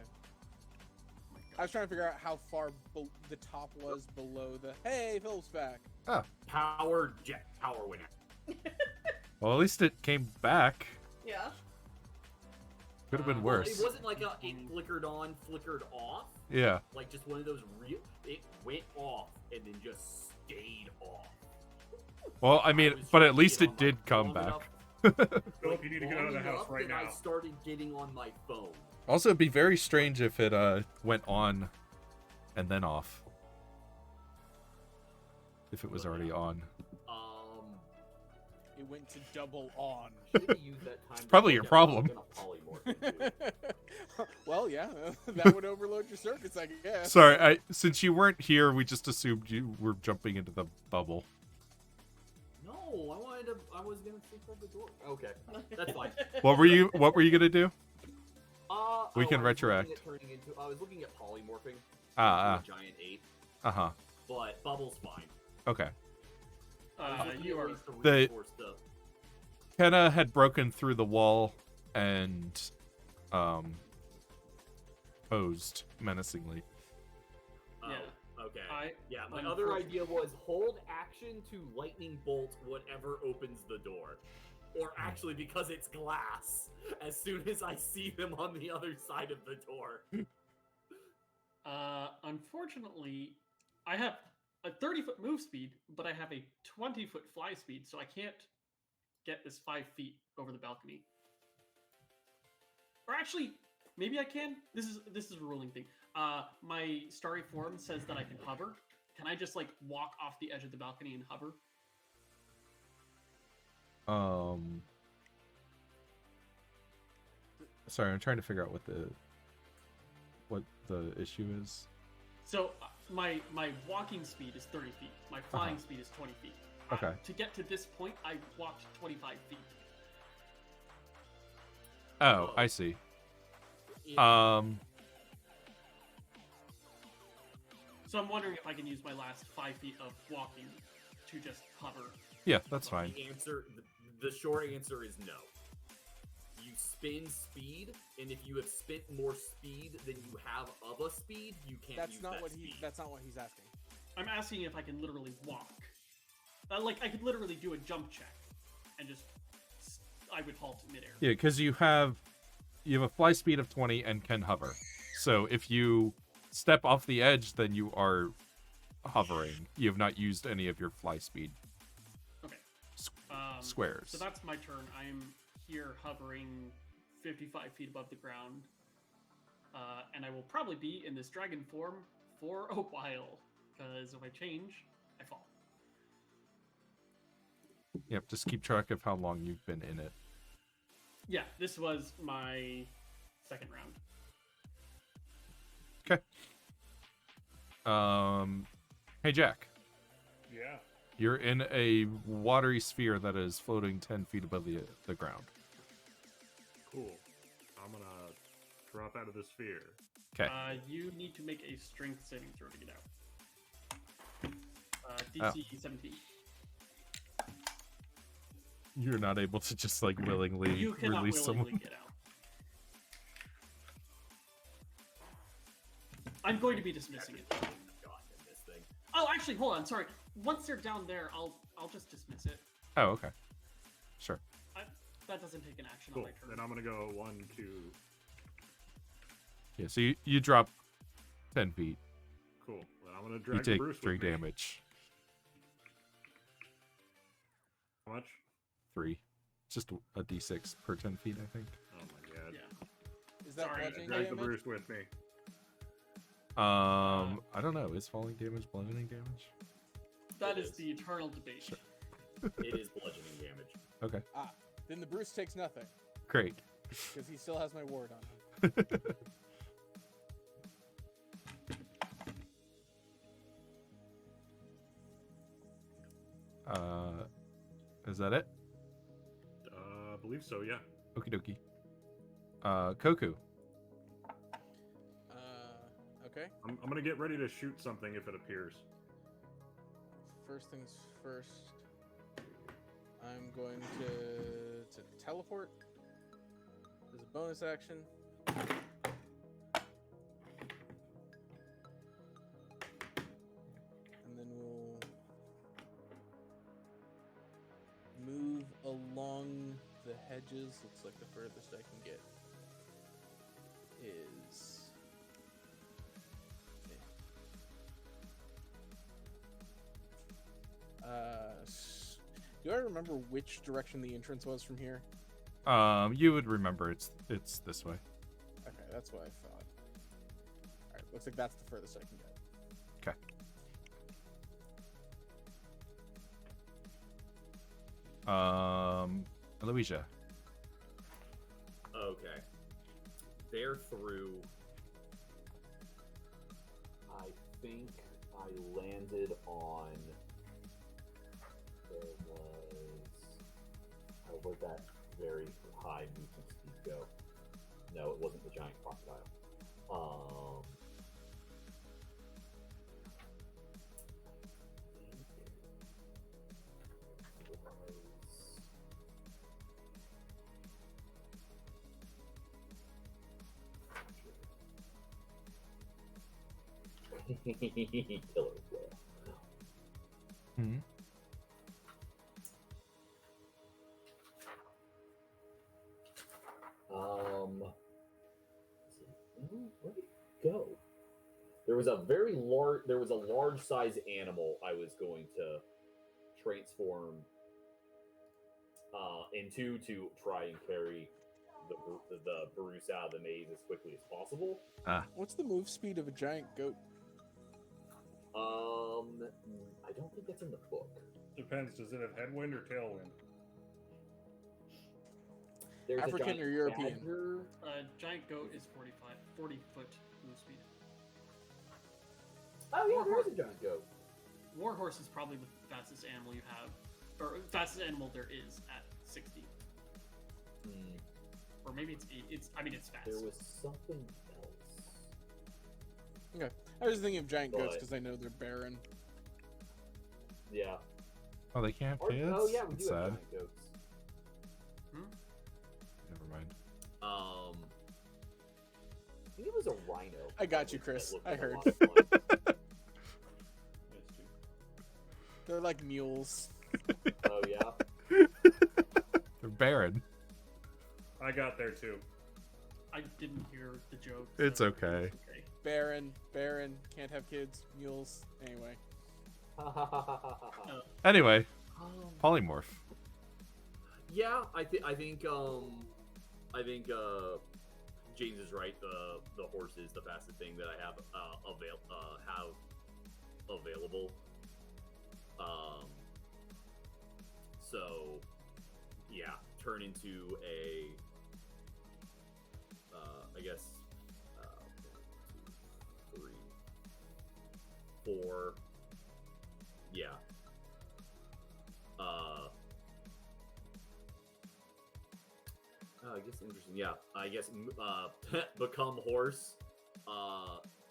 I was trying to figure out how far the top was below the... Hey, Philip's back. Power jet power went out. Well, at least it came back. Yeah. Could have been Well, It worse. wasn't like it flickered on, flickered off. Yeah. Like just one of those it went off and then just stayed off. Well, I mean, was but trying at to least get it on, did like, come long back. enough- Philip, you need to get out of the long house enough right that I now. started getting on my phone. Also, it'd be very strange if it went on and then off. If it was already on. It went to double on. Should've used that time to probably look your at what I was problem. gonna polymorph into. Well, yeah, that would overload your circuits, I guess. Sorry, since you weren't here, we just assumed you were jumping into the bubble. No, I was gonna sleep at the door. Okay, that's fine. What were you gonna do? We can I was retroact. I was looking at polymorphing. Ah, into a giant ape, uh-huh. but bubble's fine. Okay. I was looking You at are... ways to The- reinforce the Kenna had broken through the wall and posed menacingly. Oh, Yeah. okay. Yeah, my I'm other perfect. idea was hold action to lightning bolt whatever opens the door. Or actually, because it's glass, as soon as I see them on the other side of the door. Unfortunately, I have a 30-foot move speed, but I have a 20-foot fly speed, so I can't get this 5 feet over the balcony. Or actually, maybe I can. This is a ruling thing. My starry form says that I can hover. Can I just like walk off the edge of the balcony and hover? Sorry, I'm trying to figure out what the issue is. So my walking speed is 30 feet. My flying speed is 20 feet. Okay. To get to this point, I walked 25 feet. Oh, I see. Yeah. So I'm wondering if I can use my last 5 feet of walking to just hover. Yeah, that's fine. The short answer is no. You spin speed, and if you have spent more speed than you have of a speed, you can't That's use not that what speed. that's not what he's asking. I'm asking if I can literally walk. Like I could literally do a jump check, and just I would halt midair. Yeah, because you have a fly speed of 20 and can hover. So if you step off the edge, then you are hovering. You have not used any of your fly speed Okay. squares. So that's my turn. I'm here hovering 55 feet above the ground. And I will probably be in this dragon form for a while. Because if I change, I fall. Yep, just keep track of how long you've been in it. Yeah, this was my second round. Okay. Hey Jack, Yeah. you're in a watery sphere that is floating 10 feet above the ground. Cool. I'm gonna drop out of the sphere. Okay. You need to make a strength saving throw to get out. Oh. DC 17. You're not able to just like willingly You cannot release willingly someone. get out. I'm going to be dismissing it. God, this thing. Oh, actually, hold on. Sorry. Once they're down there, I'll just dismiss it. Oh, okay. Sure. That doesn't take an action Cool. on my turn. Then I'm gonna go 1, 2. Yeah, so you drop 10 feet. Cool. Then I'm gonna You drag take Bruce 3 with me. damage. How much? 3. It's just a d6 per 10 feet, I think. Oh my god. Yeah. Is that Sorry, bludgeoning Drag the damage? Bruce with me. I don't know. Is falling damage bludgeoning damage? That It is is. the eternal debate. Sure. It is bludgeoning damage. Okay. Then the Bruce takes nothing Great. because he still has my ward on him. Is that it? I believe so. Yeah. Okie dokie. Koku. Okay. I'm gonna get ready to shoot something if it appears. First things first. I'm going to teleport as a bonus action. And then we'll move along the hedges. Looks like the furthest I can get is... do I remember which direction the entrance was from here? You would remember it's this way. Okay, that's what I thought. Alright, looks like that's the furthest I can get. Okay. Aloysia. Okay. They're through. I think I landed on. Where'd that very high movement speed go? No, it wasn't the giant crocodile. Killer whale. Hmm. Where'd it go? There was a large size animal I was going to transform into to try and carry the Bruce out of the maze as quickly as possible. What's the move speed of a giant goat? I don't think that's in the book. Depends. Does it have headwind or tailwind? There's African a giant or European? badger. Giant goat is 40 foot move speed. Oh yeah, there is a giant goat. Warhorse is probably the fastest animal you have, or fastest animal there is at 60. Or maybe it's 8. I mean, it's fast. There was something else. Okay. I was thinking of giant goats But- because I know they're barren. Yeah. Oh, they can't have kids? Oh yeah, we That's do have sad. giant goats. Never mind. I think it was a rhino. I got you, that Chris. looked I like a heard. lot of fun. They're like mules. Oh yeah. They're barren. I got there too. I didn't hear the joke. It's so okay. it's okay. Barren, can't have kids, mules. Anyway. Anyway, polymorph. Yeah, I think James is right. The horse is the fastest thing that I have available. So yeah, turn into a I guess 1, 2, 3, 4. Yeah. I guess interesting. Yeah, I guess become horse,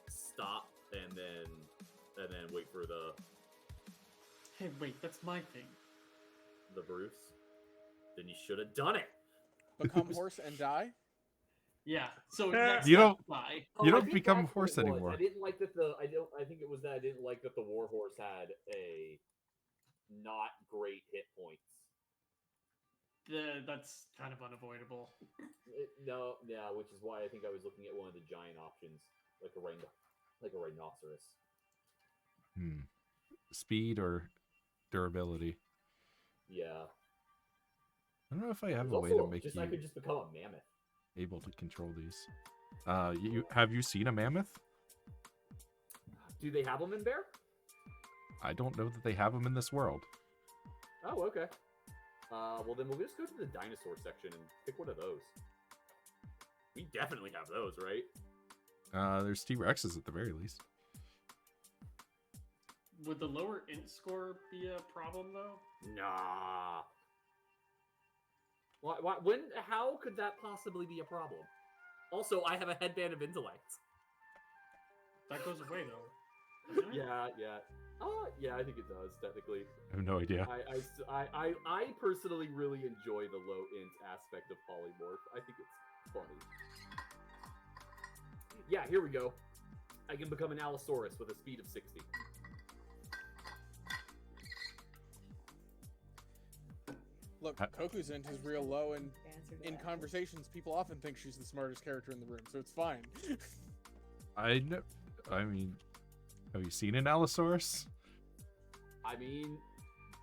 stop, and then wait for the Hey, wait, that's my thing. Bruce. Then you should have done it. Become horse and die? Yeah, so next You step, don't- bye. You I don't think become that's what horse it was. anymore. I didn't like that I think it was that I didn't like that the warhorse had a not great hit points. That's kind of unavoidable. No, yeah, which is why I think I was looking at one of the giant options, like a rhinoceros. Speed or durability. Yeah. I don't know if I have There's a way to also make I you could just become a mammoth. able to control these. Have you seen a mammoth? Do they have them in Bear? I don't know that they have them in this world. Oh, okay. Well then we'll just go to the dinosaur section and pick one of those. We definitely have those, right? There's T-Rexes at the very least. Would the lower int score be a problem though? Nah. How could that possibly be a problem? Also, I have a headband of intellect. That goes away though. Doesn't it? Yeah. Yeah, I think it does, technically. I have no idea. I personally really enjoy the low int aspect of polymorph. I think it's funny. Yeah, here we go. I can become an Allosaurus with a speed of 60. Look, Koku's int is real low, and Answer to in that. conversations, people often think she's the smartest character in the room, so it's fine. I mean, have you seen an Allosaurus? I mean,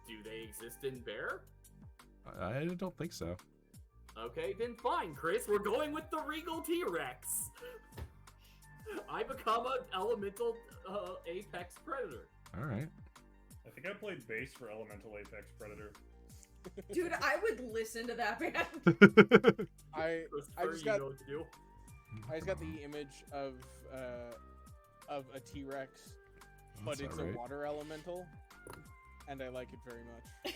do they exist in bear? I don't think so. Okay, then fine, Chris. We're going with the Regal T-Rex. I become an elemental apex predator. All right. I think I played base for Elemental Apex Predator. Dude, I would listen to that band. I Christopher, just you got know what to do. I just got the image of a T-Rex, but That's it's alright. a water elemental, and I like it very much.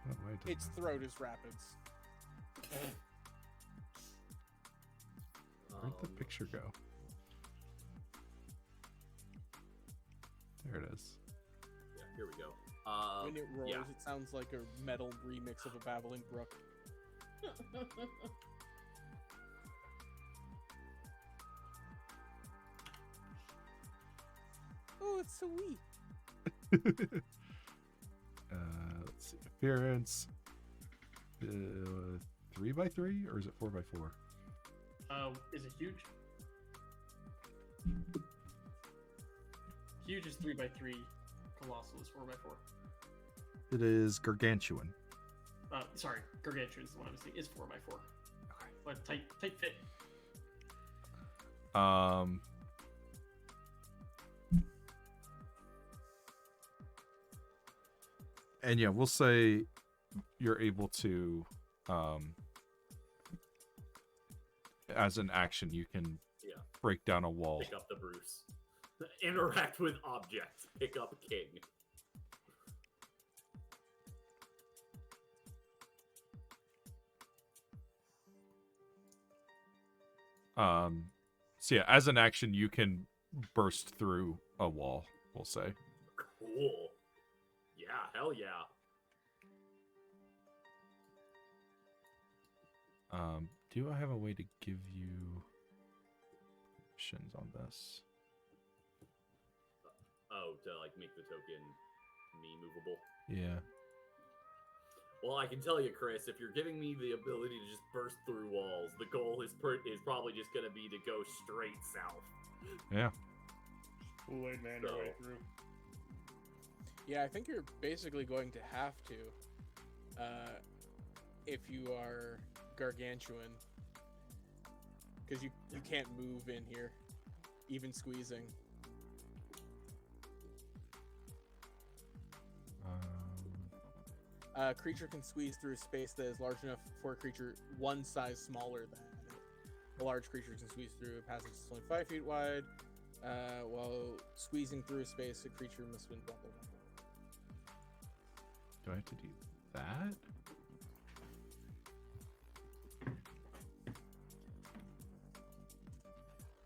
Oh, why did Its throat is rapids. Where'd the picture go? There it is. Yeah, here we go. When it rolls, yeah. it sounds like a metal remix of a babbling brook. Oh, it's so wee. Let's see. Appearance. 3x3 or is it 4x4? Is it huge? Huge is 3x3. Colossal is 4x4. It is gargantuan. Sorry, gargantuan is the one I was thinking. Is 4x4. Okay. But tight fit. And yeah, we'll say you're able to, as an action, you can Yeah. break down a wall. Pick up the Bruce. Interact with objects. Pick up King. So yeah, as an action, you can burst through a wall, we'll say. Cool. Yeah, hell yeah. Do I have a way to give you options on this? Oh, to like make the token me movable. Yeah. Well, I can tell you, Chris, if you're giving me the ability to just burst through walls, the goal is probably just going to be to go straight south. Yeah. Kool-Aid man your way through. Yeah, I think you're basically going to have to, if you are gargantuan, because you can't move in here, even squeezing. A creature can squeeze through a space that is large enough for a creature one size smaller than it. A large creature can squeeze through a passage that's only 5 feet wide. While squeezing through a space, a creature must win blah, blah, blah. Do I have to do that?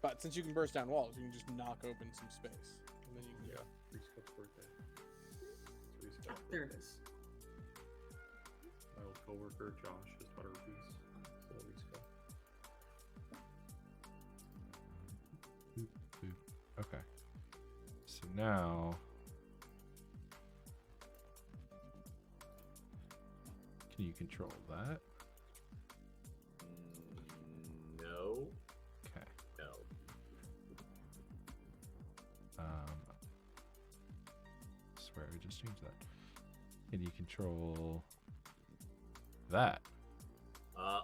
But since you can burst down walls, you can just knock open some space. And then you can go. Rescope's birthday. It's Oh, Rescope. there it is. My old coworker, Josh, has got a piece. So Rescope. Boop. Okay. So now... Can you control that? No. Okay. No. Swear we just changed that. Can you control that?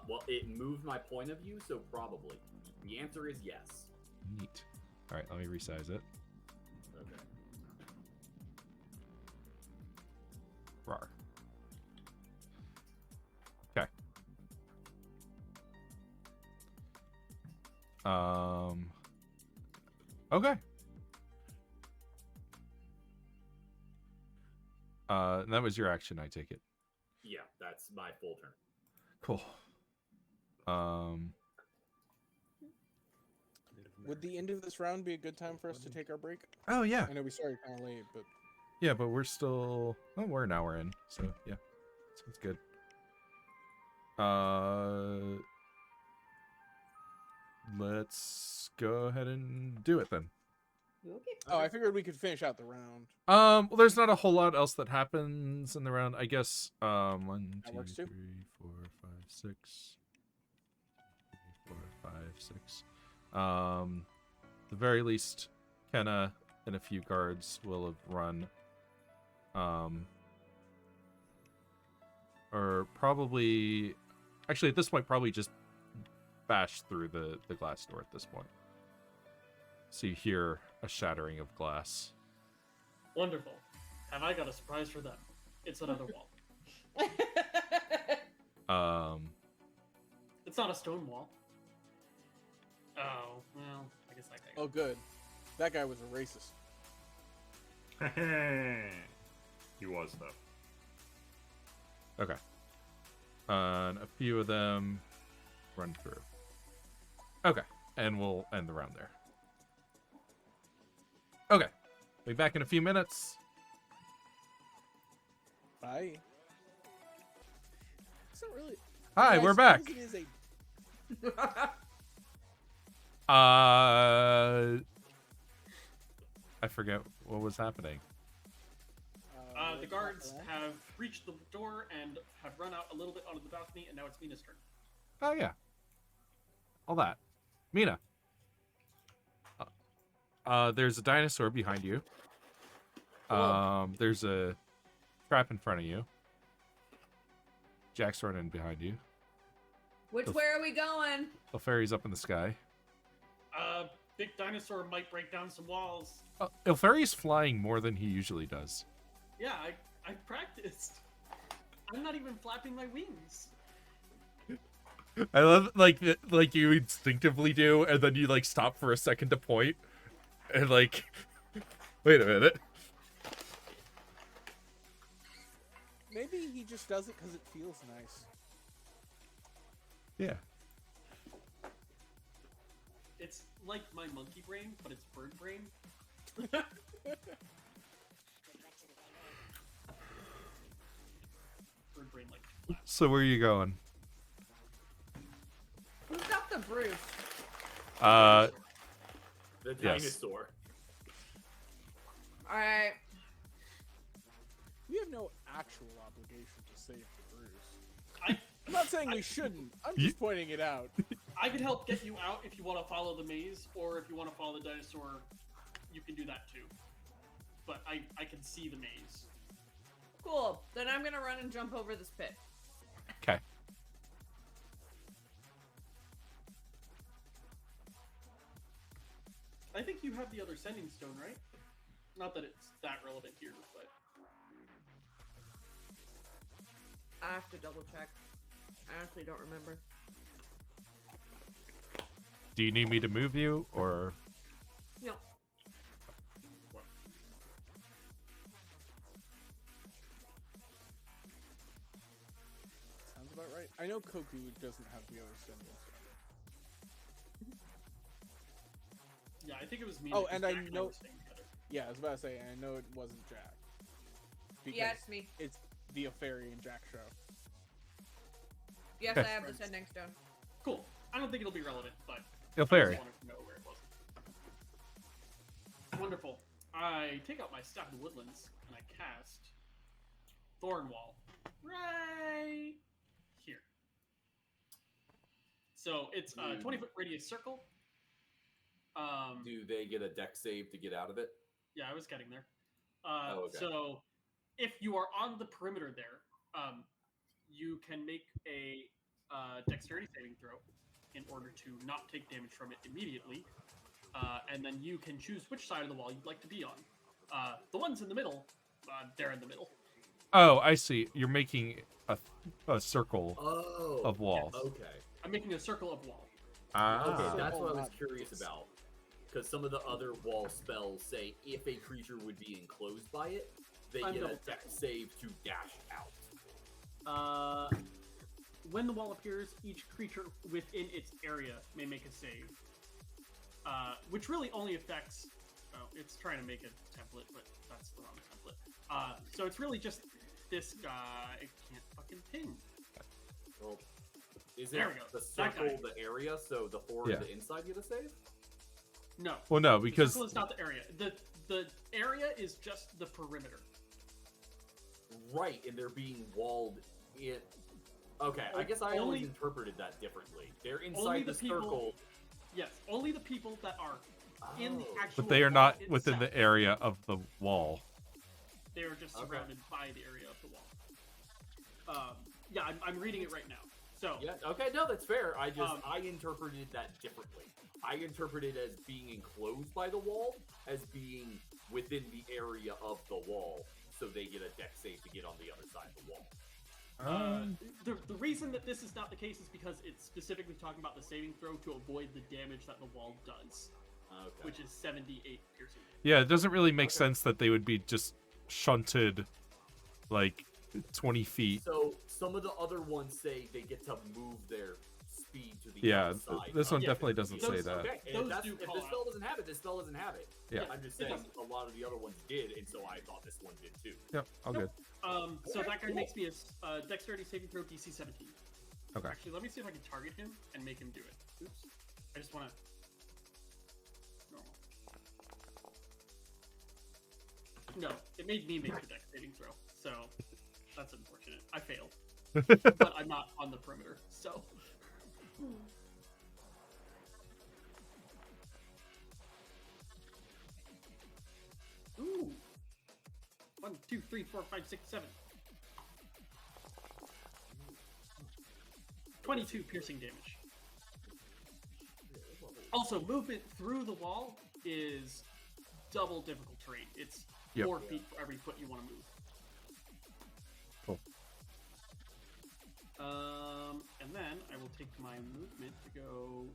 Well, it moved my point of view, so probably. The answer is yes. Neat. All right, let me resize it. Okay. Rar. Okay. Okay. And that was your action, I take it. Yeah, that's my full turn. Cool. Would the end of this round be a good time for us to take our break? Oh yeah. I know we started kind of late, but Yeah, but we're still. Oh, we're an hour in, so yeah, sounds good. Let's go ahead and do it then. Okay. oh, I figured we could finish out the round. Well, there's not a whole lot else that happens in the round, I guess. 1, That 2, works 3, too. 4, 5, 6. 3, 4, 5, 6. The very least, Kenna and a few guards will have run. Or probably, actually at this point, probably just bash through the glass door at this point. So you hear a shattering of glass. Wonderful. Have I got a surprise for them? It's another wall. It's not a stone wall. Oh, well, I guess that guy. Oh, good. That guy was a racist. He was, though. Okay. And a few of them run through. Okay. And we'll end the round there. Okay. Be back in a few minutes. Bye. It's not really. Hi, Yeah, I we're back. suppose it is a- I forget what was happening. The guards have reached the door and have run out a little bit onto the balcony, and now it's Mina's turn. Oh yeah. All that. Mina. There's a dinosaur behind you. There's a trap in front of you. Jack's running behind you. Which way are we going? The fairy's up in the sky. Big dinosaur might break down some walls. Ilfari's flying more than he usually does. Yeah, I practiced. I'm not even flapping my wings. I love like you instinctively do, and then you like stop for a second to point, and like, wait a minute. Maybe he just does it because it feels nice. Yeah. It's like my monkey brain, but it's bird brain. Bird brain, like. So where are you going? Who's got the Bruce? The Yes. dinosaur. Alright. We have no actual obligation to save the Bruce. I I'm not saying we shouldn't. I'm just pointing it out. I can help get you out if you want to follow the maze, or if you want to follow the dinosaur, you can do that too. But I can see the maze. Cool. Then I'm gonna run and jump over this pit. Okay. I think you have the other sending stone, right? Not that it's that relevant here, but I have to double check. I honestly don't remember. Do you need me to move you, or? No. Sounds about right. I know Koku doesn't have the other symbols. yeah, I think it was me. Oh, because and I Jack know- were staying together. Yeah, I was about to say, I know it wasn't Jack. Because Yeah, it's me. it's the Fairy and Jack show. Yes, I have the sending stone. Cool. I don't think it'll be relevant, but Ilfari. I just wanted to know where it was. Wonderful. I take out my Staff of the Woodlands and I cast Thorn Wall right here. So it's a 20-foot radius circle. Do they get a deck save to get out of it? Yeah, I was getting there. Okay. So if you are on the perimeter there, you can make a dexterity saving throw in order to not take damage from it immediately. And then you can choose which side of the wall you'd like to be on. The ones in the middle, they're in the middle. Oh, I see. You're making a circle Oh. of walls. Okay. I'm making a circle of wall. Okay, Ah. that's what I was Not curious this. about. Because some of the other wall spells say if a creature would be enclosed by it, they I'm get a double deck save to dash out. When the wall appears, each creature within its area may make a save. Which really only affects... Oh, it's trying to make a template, but that's the wrong template. So it's really just this guy. I can't fucking ping. Well, is There it we go. the That circle, guy. the area, so the 4 Yeah. and the inside get a save? No. Well, no, The because circle is not the area. The area is just the perimeter. Right, and they're being walled in. Okay, I guess I always Only- interpreted that differently. They're Only inside the the people- circle. Yes, only the people that are in the Oh. actual but they are wall not within itself. the area of the wall. They are just Okay. surrounded by the area of the wall. Yeah, I'm reading it right now. So, Yeah, okay, no, that's fair. I just, Um, I interpreted that differently. I interpreted it as being enclosed by the wall, as being within the area of the wall, so they get a deck save to get on the other side of the wall. the reason that this is not the case is because it's specifically talking about the saving throw to avoid the damage that the wall does, Okay. which is 78 piercing damage. Yeah, it doesn't really make Okay. sense that they would be just shunted like 20 feet. So some of the other ones say they get to move their speed to the Yeah, outside. this of one the definitely field. doesn't say that. Okay, and Those if, that's, do if call this out. spell doesn't have it, this spell doesn't have it. Yeah. I'm just It saying doesn't. a lot of the other ones did, and so I thought this one did too. Yep, all good. So Okay, that guy cool. makes me a dexterity saving throw DC 17. Okay. Actually, let me see if I can target him and make him do it. Oops. I just want to... No, it made me make the dex saving throw, so that's unfortunate. I failed. But I'm not on the perimeter, so... Ooh! 1, 2, 3, 4, 5, 6, 7. 22 piercing damage. Also, movement through the wall is double difficult terrain. It's Yep. 4 feet for every foot you want to move. Cool. And then I will take my movement to go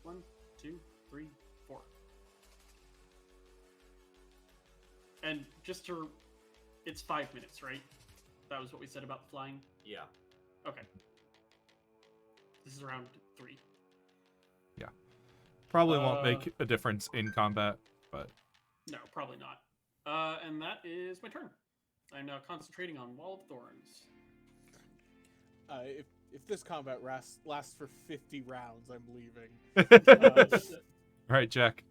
1, 2, 3, 4. And just to, it's 5 minutes, right? That was what we said about flying. Yeah. Okay. This is round 3. Probably won't make a difference in combat, but No, probably not. And that is my turn. I'm now concentrating on Wall of Thorns. If this combat lasts for 50 rounds, I'm leaving. all right, Jack.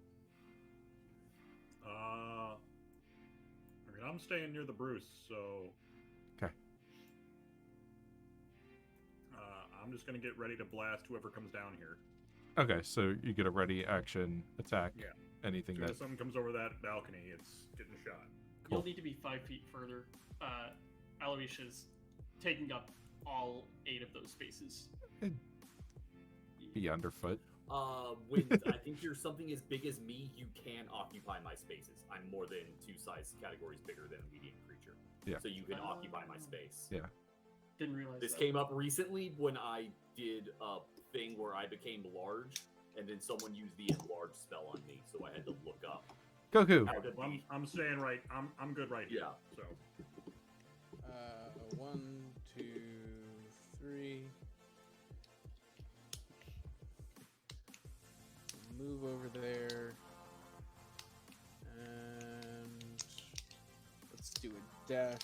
I mean, I'm staying near the Bruce, so. Okay. I'm just gonna get ready to blast whoever comes down here. Okay, so you get a ready action attack. Yeah. Anything As soon that as someone comes over that balcony, it's getting shot. You'll need to be 5 feet further. Aloysia's taking up all 8 of those spaces. be underfoot. When I think you're something as big as me, you can occupy my spaces. I'm more than 2 size categories bigger than a medium creature. Yeah. So you can occupy my space. Yeah. Didn't realize This that. came up recently when I did a thing where I became large, and then someone used the enlarge spell on me, so I had to look up Goku. how to Well, be. I'm staying right. I'm good right here. Yeah. So 1, 2, 3. Move over there. And let's do a dash.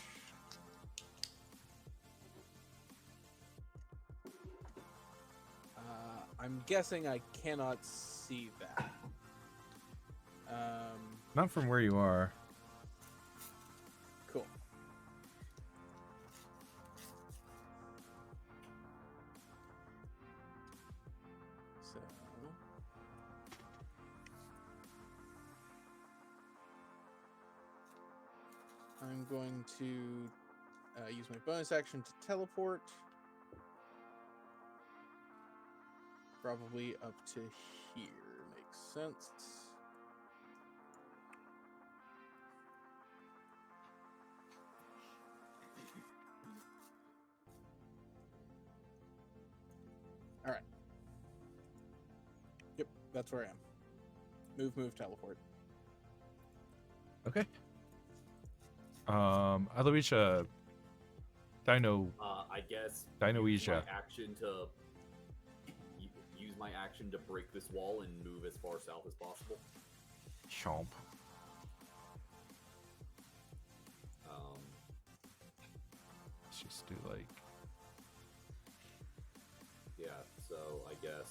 I'm guessing I cannot see that. Not from where you are. Cool. So I'm going to use my bonus action to teleport. Probably up to here. Makes sense. All right. Yep, that's where I am. Move, teleport. Okay. Aloysia, Dino, I guess Dinoesia. Use my action to break this wall and move as far south as possible. Chomp. Let's just do like. Yeah, so I guess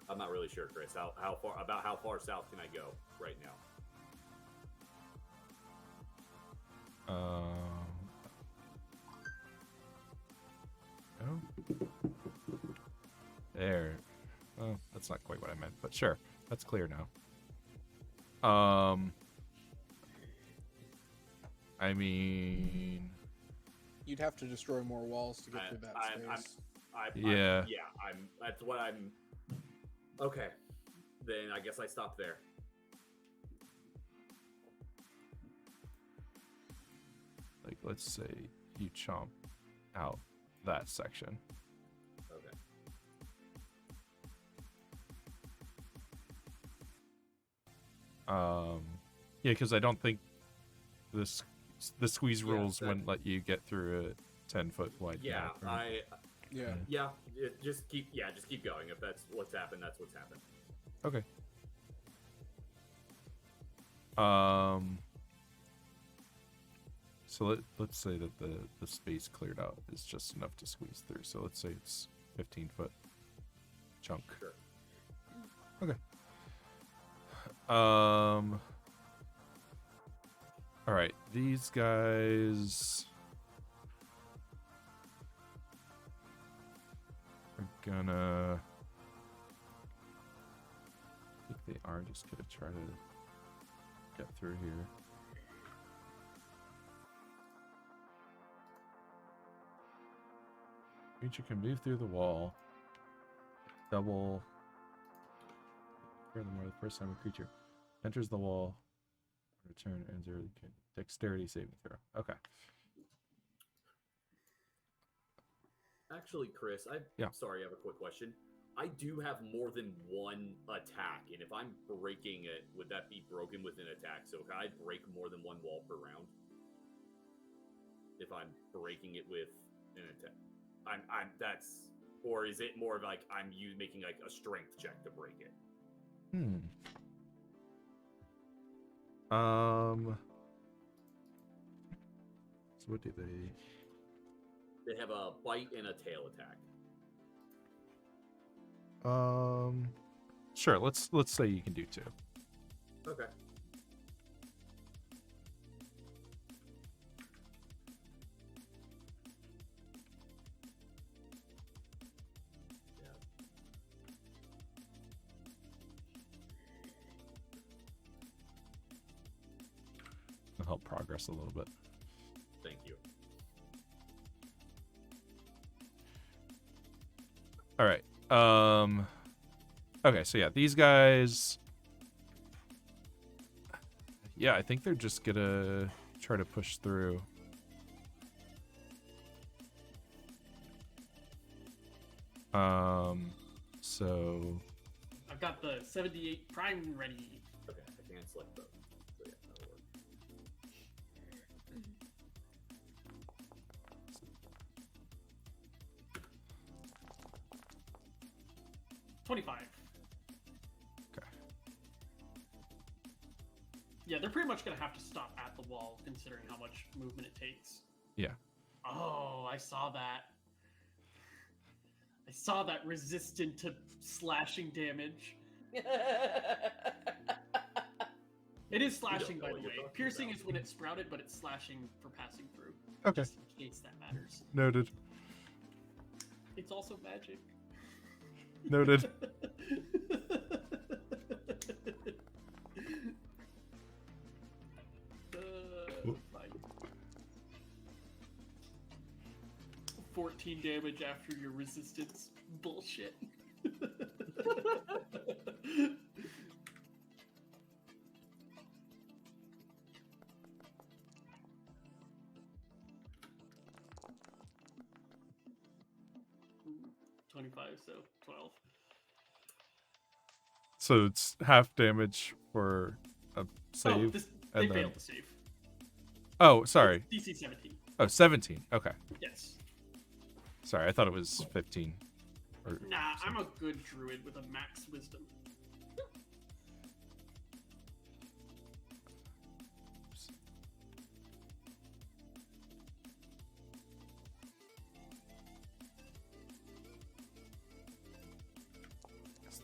I'm not really sure, Chris. How far south can I go right now? Oh. There. Oh, that's not quite what I meant, but sure. That's clear now. I mean, You'd have to destroy more walls to get through that space. That's what I'm. Okay, then I guess I stop there. like, let's say you chomp out that section. Okay. Yeah, because I don't think the squeeze rules that- wouldn't let you get through a 10-foot wide Yeah, gap, right? just keep going. If that's what's happened, that's what's happened. Okay. So let's say that the space cleared out is just enough to squeeze through. So let's say it's 15-foot chunk. Sure. Okay. All right, these guys are gonna. I think they are just gonna try to get through here. Creature can move through the wall. Double. Furthermore, the first time a creature enters the wall, return and 0 dexterity saving throw. Okay. Actually, Chris, sorry, I have a quick question. I do have more than one attack, and if I'm breaking it, would that be broken with an attack? So can I break more than one wall per round? If I'm breaking it with an attack, or is it more of like I'm making like a strength check to break it? So what do they? They have a bite and a tail attack. Sure. Let's say you can do 2. Okay. It'll help progress a little bit. Thank you. All right. Okay, so yeah, these guys. Yeah, I think they're just gonna try to push through. So. I've got the 78 prime ready. Okay, I can't select those. So yeah, that'll work. 25. Okay. Yeah, they're pretty much gonna have to stop at the wall, considering how much movement it takes. Yeah. Oh, I saw that. I saw that resistant to slashing damage. It is slashing, by know the what you're way. talking Piercing about. is when it's sprouted, but it's slashing for passing through. Okay. Just in case that matters. Noted. It's also magic. Noted. Fine. 14 damage after your resistance. Bullshit. $25, so 12. So it's half damage for a Oh, save. they and then... failed to save. Oh, sorry. DC 17. Oh, 17. Okay. Yes. Sorry, I thought it was 15. Or Nah, I'm a good druid with a max wisdom.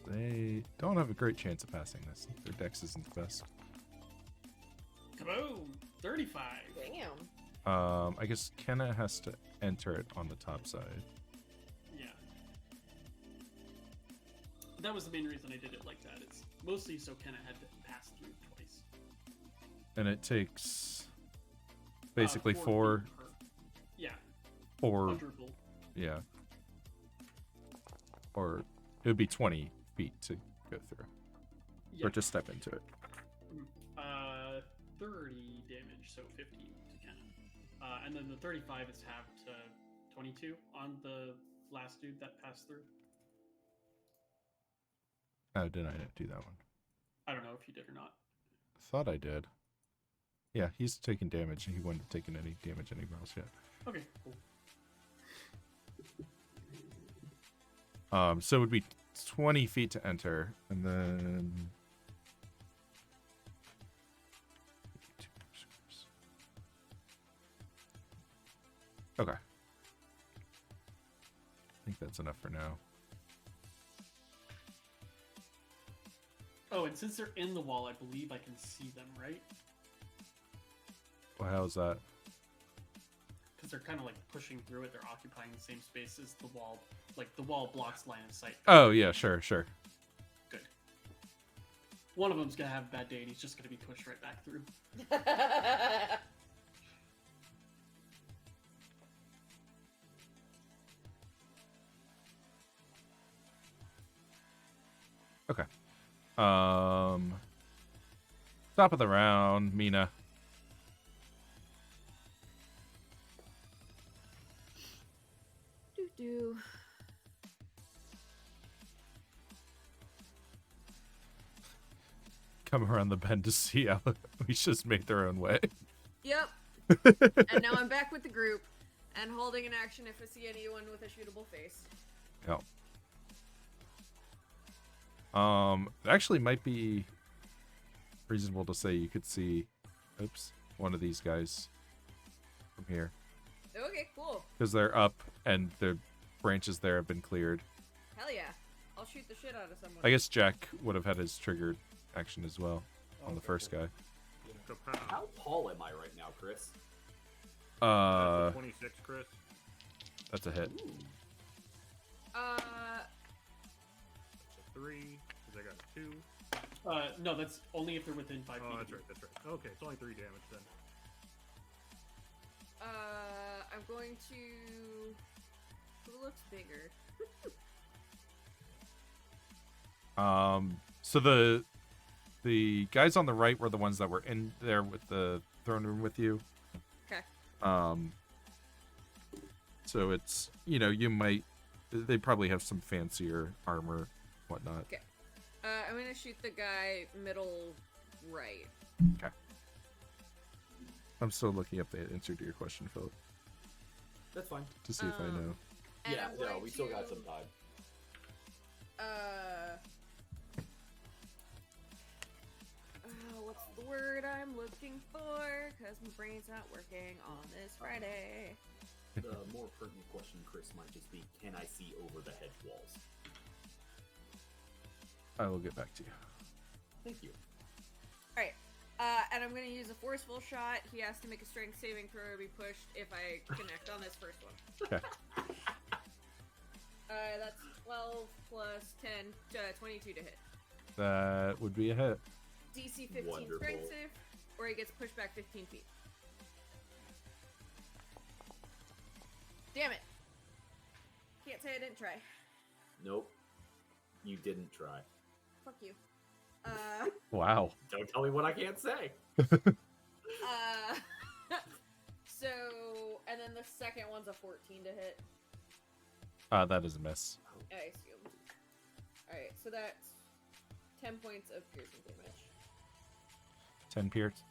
They don't have a great chance of passing this. Their dex isn't the best. Kaboom! 35. Damn. I guess Kenna has to enter it on the top side. Yeah. That was the main reason I did it like that. It's mostly so Kenna had to pass through twice. And it takes basically 4 four, feet per- Yeah, or quadruple. yeah, or it would be 20 feet to go through, Yeah. or to step into it. 30 damage, so 15 to Kenna. And then the 35 is halved to 22 on the last dude that passed through. Oh, did I do that one? I don't know if you did or not. Thought I did. Yeah, he's taking damage, and he wouldn't have taken any damage anywhere else yet. Okay, cool. So it would be 20 feet to enter, and then... Okay. I think that's enough for now. Oh, and since they're in the wall, I believe I can see them, right? Well, how's that? Because they're kind of like pushing through it. They're occupying the same space as the wall. Like the wall blocks line of sight. Oh, yeah, sure. Good. One of them's gonna have a bad day, and he's just gonna be pushed right back through. Okay. Top of the round, Mina. Do. Come around the bend to see how we just made their own way. Yep. And now I'm back with the group and holding an action if I see anyone with a shootable face. Yep. It actually might be reasonable to say you could see, one of these guys from here. Okay, cool. Because they're up and the branches there have been cleared. Hell yeah. I'll shoot the shit out of someone. I guess Jack would have had his triggered action as well on the first guy. Kapow. How tall am I right now, Chris? That's a 26, Chris. That's a hit. Ooh. That's a 3, because I got a 2. No, that's only if they're within 5 feet. Oh, of that's you. right, that's right. Okay, it's only 3 damage then. I'm going to... Who looks bigger? So the guys on the right were the ones that were in there with the throne room with you. Okay. So it's, they probably have some fancier armor, whatnot. Okay. I'm gonna shoot the guy middle right. Okay. I'm still looking up the answer to your question, Philip, That's fine. to see if I know. And Yeah, I'm no, going we still got to, some time. What's the word I'm looking for? Because my brain's not working on this Friday. The more pertinent question, Chris, might just be, can I see over the hedge walls? I will get back to you. Thank you. Alright. And I'm going to use a forceful shot. He has to make a strength saving throw or be pushed if I connect on this first one. Okay. That's 12 plus 10, 22 to hit. That would be a hit. DC 15 Wonderful. strength save, or he gets pushed back 15 feet. Damn it. Can't say I didn't try. Nope. You didn't try. Fuck you. Wow. Don't tell me what I can't say. So, and then the second one's a 14 to hit. That is a miss. I assume. Alright, so that's 10 points of piercing damage. 10 pierce.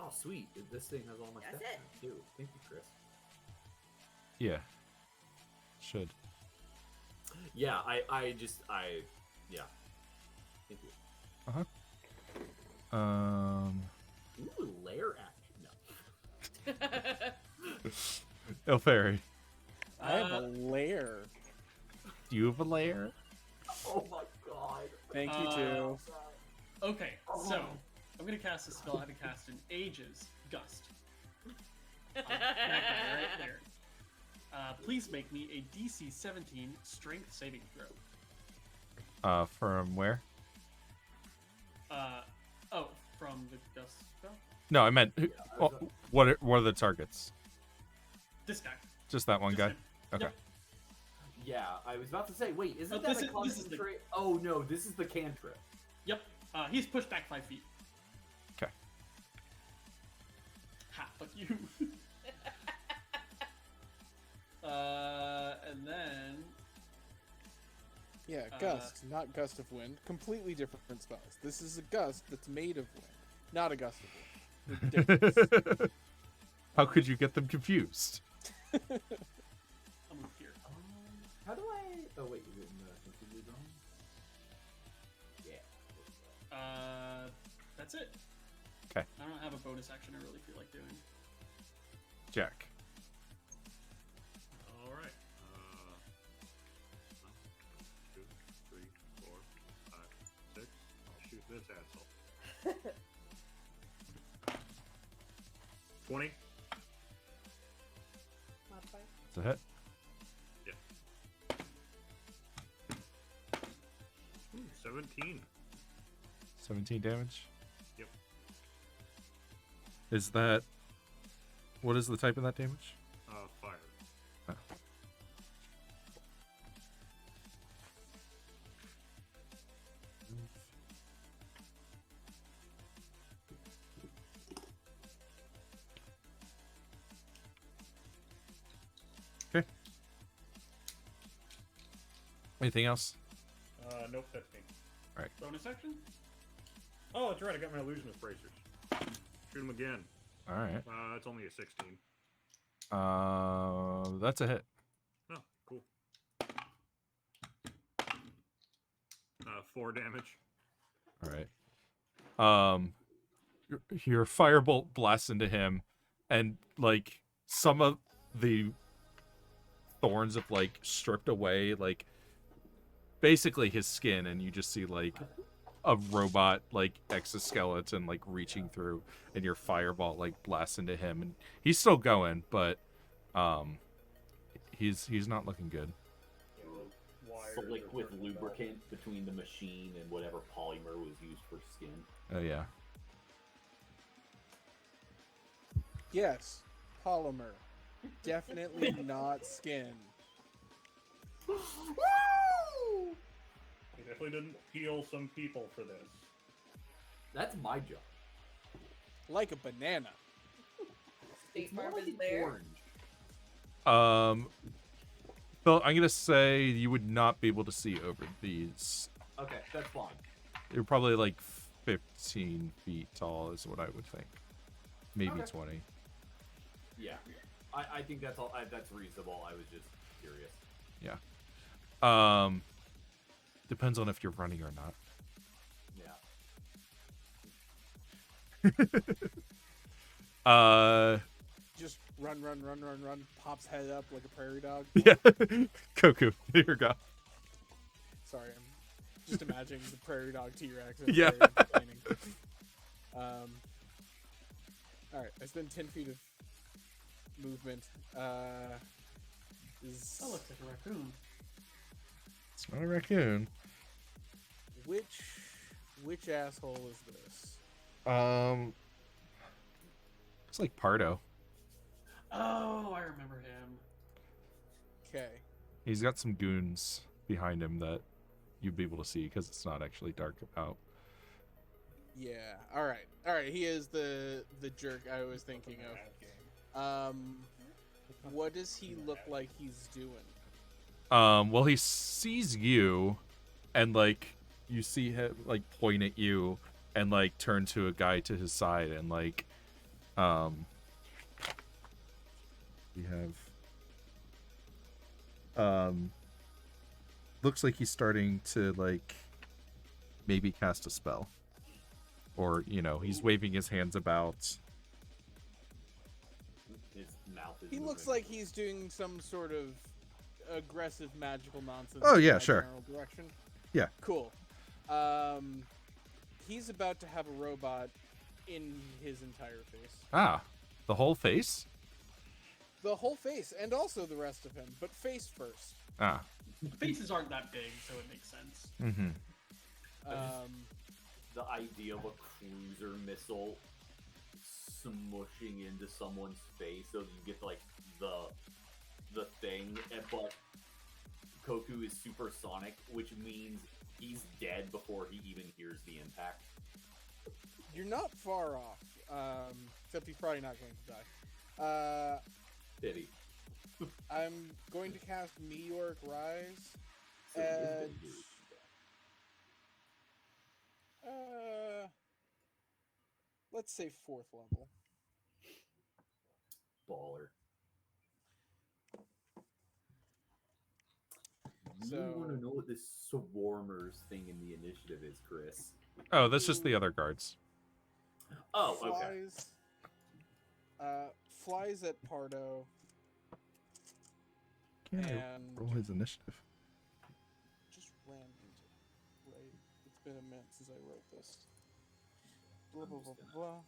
Oh, sweet. This thing has all my That's stats it. now, too. Thank you, Chris. Yeah. Should. Yeah, yeah. Thank you. Ooh, lair action. No. Ilferi, I have a lair. do you have a lair? Oh my god. Thank you too. Okay, so Oh. I'm gonna cast a spell I had to cast in ages. Gust. That guy right there. Please make me a DC 17 Strength saving throw. From where? From the Gust spell. No, I meant I was- what are the targets? This guy. Just that one Just guy. him. Okay. Yep. Yeah, I was about to say, wait, isn't Oh, that this a is the- concentrate? Oh no, this is the cantrip. Yep. He's pushed back 5 feet. Okay. Ha, fuck you. And then Yeah, gust, not gust of wind. Completely different spells. This is a gust that's made of wind, not a gust of wind. Ridiculous. How could you get them confused? I'll move here. How do I? Oh wait, is it in the continue zone? Yeah. That's it. 'Kay. I don't have a bonus action I really feel like doing. Jack. All right. 1, 2, 3, 4, 5, 6. I'll shoot this asshole. 20. Modify. It's a hit. Ooh, 17. 17 damage. Yep. Is that... What is the type of that damage? Fire. Oh. Okay. Anything else? Nope, that's me. Bonus action? Oh, that's right. I got my illusionist bracers. Shoot him again. All right. It's only a 16. That's a hit. Oh, cool. 4 damage. All right. Your firebolt blasts into him, and like some of the thorns have like stripped away, like basically his skin, and you just see like a robot like exoskeleton like reaching through, and your fireball like blasts into him, and he's still going, but he's not looking good. Slick with lubricant between the machine and whatever polymer was used for skin. Oh yeah. Yes, polymer. Definitely not skin. He definitely didn't heal some people for this. That's my job. Like a banana. State It's more Farm like is an there. orange. Phil, I'm gonna say you would not be able to see over these. Okay, that's fine. You're probably like 15 feet tall, is what I would think. Maybe Okay. 20. Yeah, I think that's all. That's reasonable. I was just curious. Depends on if you're running or not. Yeah. Just run, pops head up like a prairie dog. Yeah. Koku, here you go. Sorry, I'm just imagining the prairie dog T-Rex. Yeah. Alright, I spend 10 feet of movement. That looks like a raccoon. It's not a raccoon. Which asshole is this? It's like Pardo. Oh, I remember him. Okay. He's got some goons behind him that you'd be able to see because it's not actually dark out. Yeah. Alright. He is the jerk I was thinking of. What does he look like he's doing? Well, he sees you, and like you see him like point at you and like turn to a guy to his side, and like we have looks like he's starting to like maybe cast a spell, or you know, he's waving his hands about. His mouth is He looks moving. like he's doing some sort of aggressive magical nonsense. Oh, in yeah, that sure. general direction. Yeah. Cool. He's about to have a robot in his entire face. Ah, the whole face? The whole face, and also the rest of him, but face first. Ah. Faces aren't that big, so it makes sense. Mm-hmm. The idea of a cruiser missile smushing into someone's face, so you get like the thing, but Koku is supersonic, which means he's dead before he even hears the impact. You're not far off, except he's probably not going to die. Pity. I'm going to cast Meteoric Rise. So he is dead And here. let's say 4th level. Baller. You So- want to know what this Swarmers thing in the initiative is, Chris? Oh, that's just the other guards. Oh, okay. Flies at Pardo. Can I And roll his initiative? just ran into it, right? It's been a minute since I wrote this. Blah blah blah blah. blah.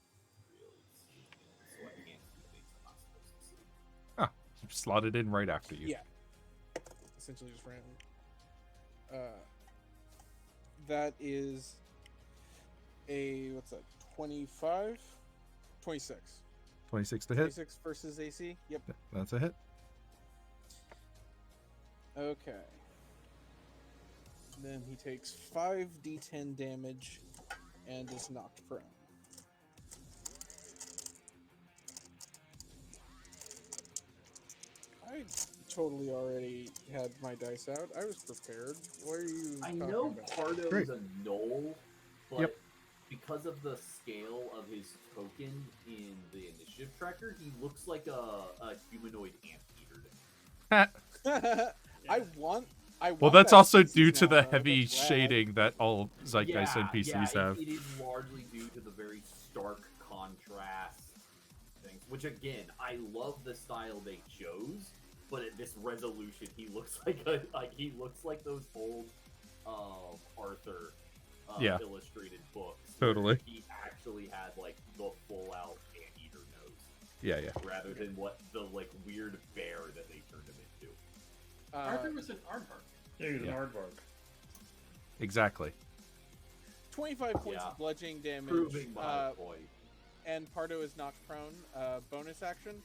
So I can't see things I'm not supposed to see. Ah, slotted in right after you. Yeah. Essentially just ran. That is a what's that? 25? 26. 26 to hit. 26 versus AC. Yep. That's a hit. Okay. Then he takes 5d10 damage and is knocked prone. I totally already had my dice out. I was prepared. What are you I talking know about? Pardo's Great. a knoll, but Yep. because of the scale of his token in the initiative tracker, he looks like a humanoid anteater to me. I want. Well, that's that also species due to now, the though. heavy That's rad. shading that all Zeitgeist NPCs have. It is largely due to the very stark contrast things. Which again, I love the style they chose, but at this resolution, he looks he looks like those old Arthur Yeah. illustrated books. where Totally. He actually had like the full out anteater nose, Yeah, yeah. rather than what the like weird bear that they turned him into. Arthur was an aardvark. Yeah, he's Yeah. an aardvark. Exactly. 25 points Yeah. of bludgeoning damage. Proving my point. And Pardo is knocked prone. Bonus action.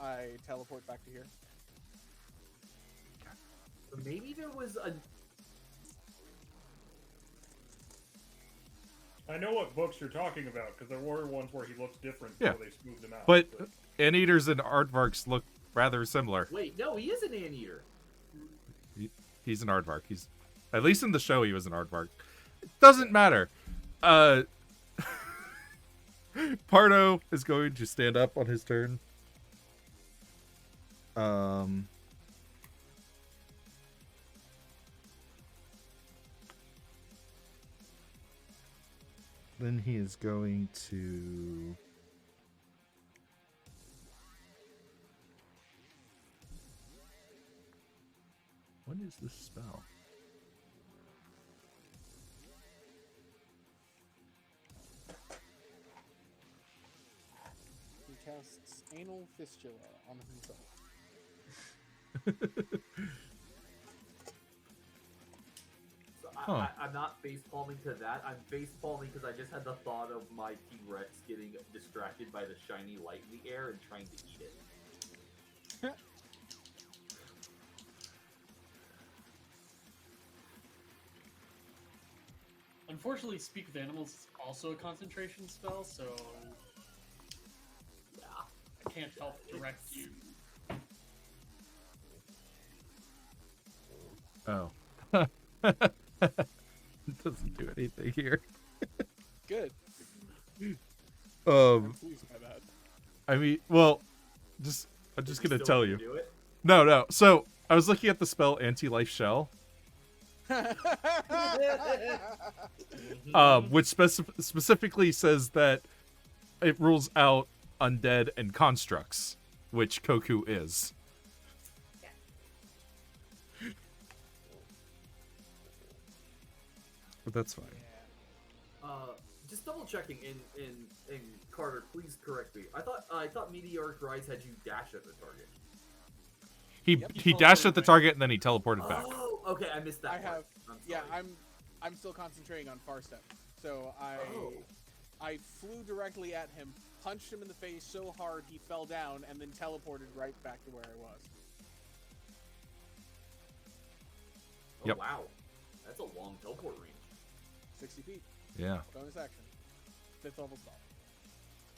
I teleport back to here. Maybe there was a I know what books you're talking about because there were ones where he looks different Yeah. before they smoothed him out. But anteaters and aardvarks look rather similar. wait. No, he is an anteater. He's an aardvark. He's, at least in the show, he was an aardvark. It doesn't matter. Pardo is going to stand up on his turn. Then he is going to... What is this spell? He casts Anal Fistula on himself. So Huh. I'm not face palming to that. I'm face palming because I just had the thought of my T-Rex getting distracted by the shiny light in the air and trying to eat it. Unfortunately, Speak with Animals is also a concentration spell, so Yeah. I can't help direct you. Oh. It doesn't do anything here. Good. Um, I'm pleased by that. I mean, well, I'm just Is he gonna still tell gonna you. do it? No. So I was looking at the spell Anti-Life Shell, which specifically says that it rules out undead and constructs, which Koku is. But that's fine. Just double checking in Carter, please correct me. I thought Meteoric Rise had you dash at the target. He dashed at the target and then he teleported back. Oh, okay, I missed that. I part. have. I'm Yeah, sorry. I'm still concentrating on far step. So Oh. I flew directly at him, punched him in the face so hard he fell down, and then teleported right back to where I was. Oh, Yep. wow, that's a long teleport range. 60 feet. Yeah. Bonus action. 5th level spell.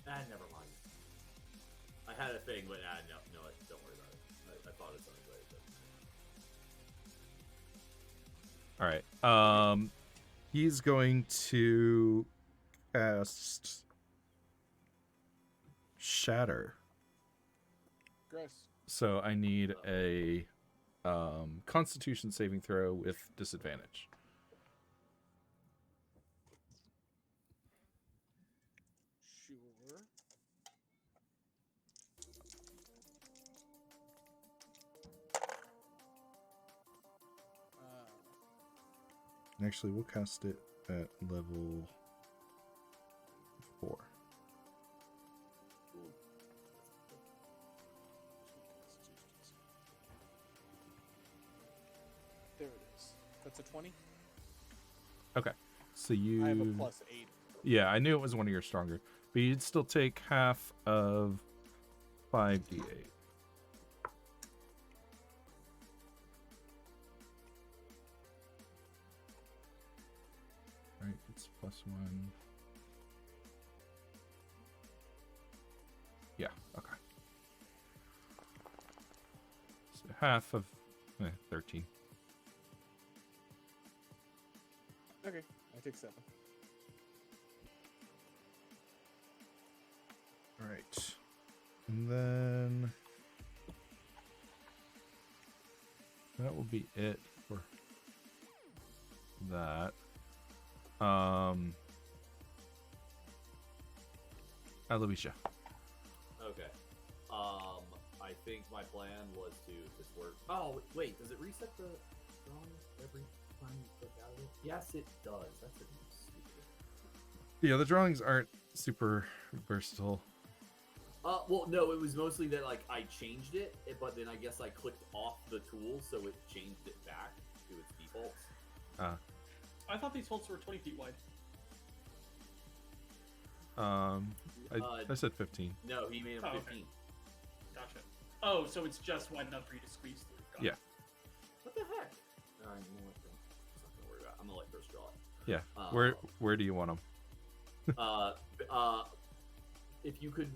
Never mind. I had a thing, but no, don't worry about it. I thought it sounded great. But... All right. He's going to cast Shatter. Gross. So I need a Constitution saving throw with disadvantage. Sure. Actually, we'll cast it at level 4. There it is. That's a 20. Okay. So you... I have a plus 8. Yeah, I knew it was one of your stronger. But you'd still take half of 5d8. Right, it's +1. Yeah, okay. So half of 13. Okay, I take 7. All right. And then that will be it for that. Aloysia. Okay. I think my plan was to just work. Oh wait, does it reset the drawings every time you click out of it? Yes, it does. That's stupid. Yeah, the drawings aren't super versatile. Well, no, it was mostly that like I changed it, but then I guess I clicked off the tool, so it changed it back to its defaults. I thought these holes were 20 feet wide. I said 15. No, he made them Oh, 15. okay. Gotcha. Oh, so it's just wide enough for you to squeeze through. Got Yeah. it. What the heck? You know what? That's not gonna worry about. I'm gonna let Chris draw it. Yeah. Where do you want them? If you could,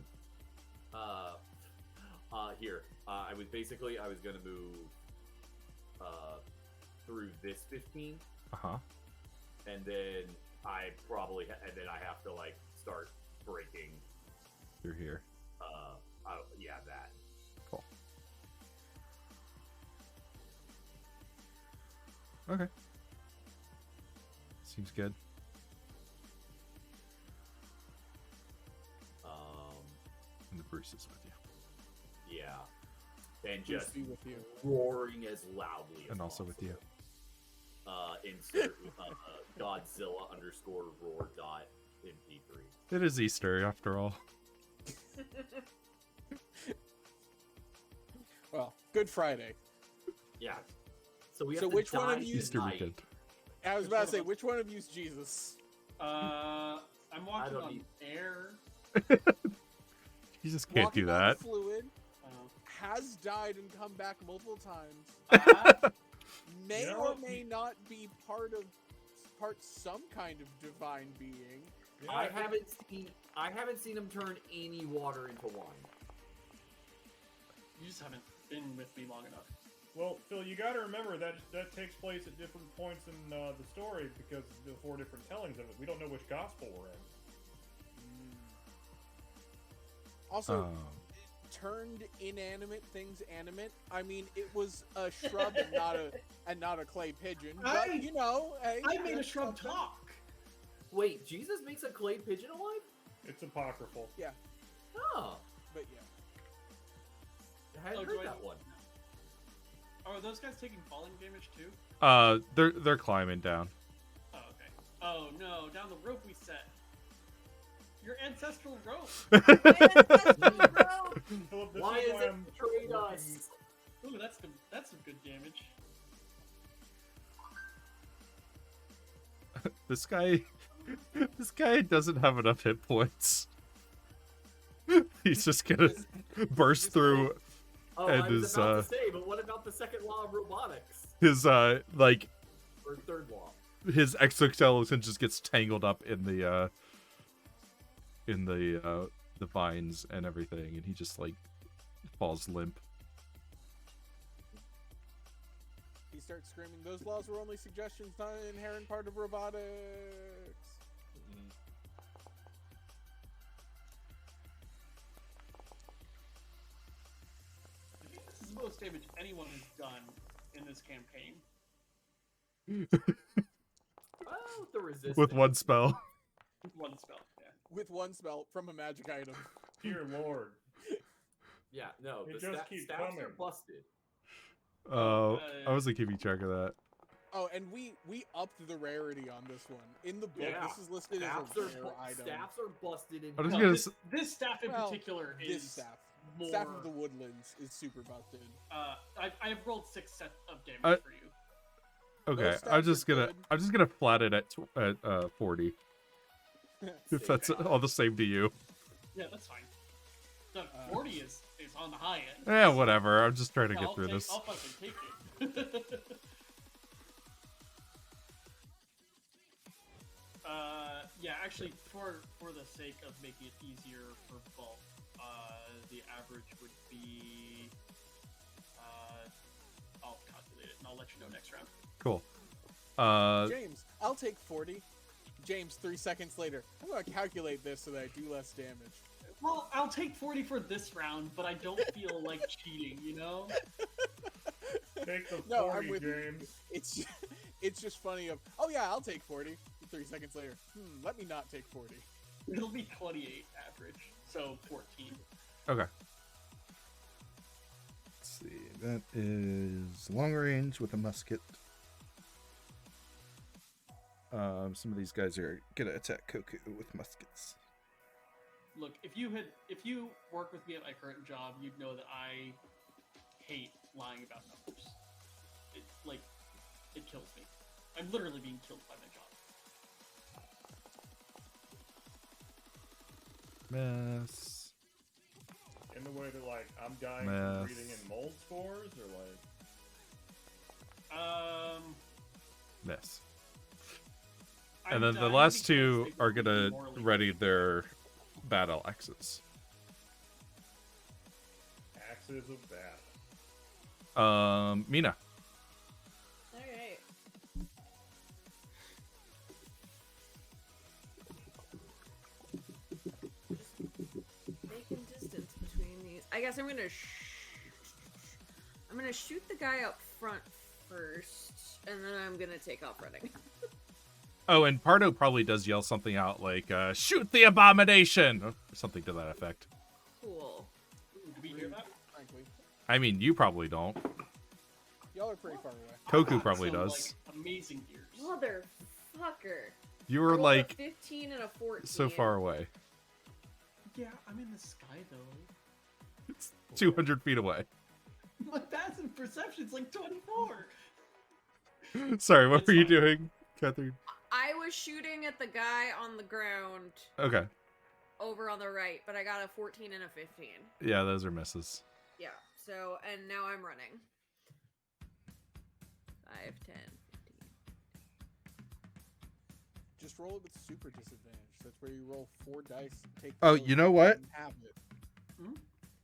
here. I was gonna move, through this 15, Uh-huh. and then I probably, and then I have to like start breaking. Through here. Yeah, that. Cool. Okay. Seems good. And the Bruce is with you. Yeah, and Please just be with you. roaring as loudly as And also with you. Insert Godzilla _ roar dot MP3. It is Easter, after all. Well, Good Friday. Yeah. So we have So to which one die of you- Easter tonight. weekend. I was about to say, which one of you's Jesus? I'm watching don't on need- air. You just can't Walking do on that. Fluid, Uh, has died and come back multiple times. May You know or what? may not be part some kind of divine being. Yeah, I think- haven't seen him turn any water into wine. you just haven't been with me long enough. Well, Phil, you got to remember that that takes place at different points in the story because of the 4 different tellings of it. We don't know which gospel we're in. Also, Um, turned inanimate things animate. I mean, it was a shrub and not a clay pigeon. But I- you know, hey, I made a that's shrub something. talk. Wait, Jesus makes a clay pigeon alive? It's apocryphal. Oh, But yeah, I hadn't Oh, do heard I- that one. Oh, are those guys taking falling damage too? they're climbing down. Oh, okay. Oh no, down the rope we set. Your ancestral rope. Philip, this Why is is why it I'm betrayed working- us? Ooh, that's good. That's some good damage. This guy doesn't have enough hit points. He's just gonna burst through Oh, And I was his, about to say, but what about the second law of robotics? his like Or third law? his exoskeleton just gets tangled up in the vines and everything, and he just like falls limp. he starts screaming, "Those laws were only suggestions, not an inherent part of robotics." I think this is the most damage anyone has done in this campaign. Oh, the resistance. With one spell. One spell. Yeah. With one spell from a magic item. Dear Lord. Yeah, no, It the just keeps stats are coming. busted. I wasn't keeping track of that. Oh, and we upped the rarity on this one. In the book, Yeah. this is listed as Staffs a are, rare item. staffs are busted in I was No, gonna this, this staff in Well, particular This is staff. more. Staff of the Woodlands is super busted. I've rolled 6 sets of damage I- for you. Okay, Those I'm stats just are gonna good. flat it at 40. If that's all the same to you. Yeah, that's fine. No, 40 is on the high end. Eh, whatever. I'm just trying to Yeah, get I'll through take- this. I'll fucking take it. Yeah, actually, for the sake of making it easier for bulk, the average would be. I'll calculate it and I'll let you know next round. Cool. James, I'll take 40. James, 3 seconds later. I'm gonna calculate this so that I do less damage. Well, I'll take 40 for this round, but I don't feel like cheating, you know? Take the 40, No, I'm with you. James. It's just funny of, oh yeah, I'll take 40. 3 seconds later, let me not take 40. It'll be 28 average, so 14. Okay. Let's see. That is long range with a musket. Some of these guys are gonna attack Koku with muskets. Look, if you work with me at my current job, you'd know that I hate lying about numbers. It kills me. I'm literally being killed by my job. Mess. In the way that, like, I'm dying Mess. from breathing in mold spores, or like... Miss. I'm And then the dying last because two they are would be gonna morally ready good. their battle axes. Axes of Bat. Mina. Alright. Making distance between these. I guess I'm gonna I'm gonna shoot the guy up front first, and then I'm gonna take off running. Oh, and Pardo probably does yell something out like, shoot the abomination! Or something to that effect. Cool. Ooh, did we hear that? Frankly, I mean, you probably don't. y'all are pretty far away. Koku Got probably some, does. Like, amazing ears. Motherfucker. You I were rolled like a 15 and a 14. so far away. Yeah, I'm in the sky though. It's 200 feet away. My passive perception's like 24. Sorry, what It's were you fine. doing, Catherine? I was shooting at the guy on the ground Okay. over on the right, but I got a 14 and a 15. Yeah, those are misses. Yeah, so, and now I'm running. 5, 10, 15. Just roll it with super disadvantage. That's where you roll 4 dice. Take Oh, those you know what? and have it.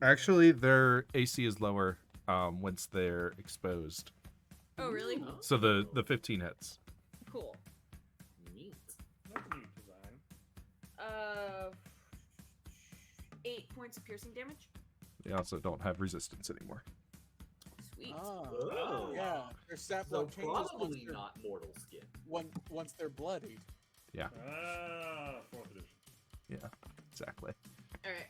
Actually, Their AC is lower once they're exposed. Oh, really? So the 15 hits. Cool. Neat. That's a neat design. 8 points of piercing damage. They also don't have resistance anymore. Sweet. Oh. Yeah, their stat So block changes once probably they're, not mortal skin. once they're bloodied. Yeah, Ah, 4th edition. yeah, exactly. All right.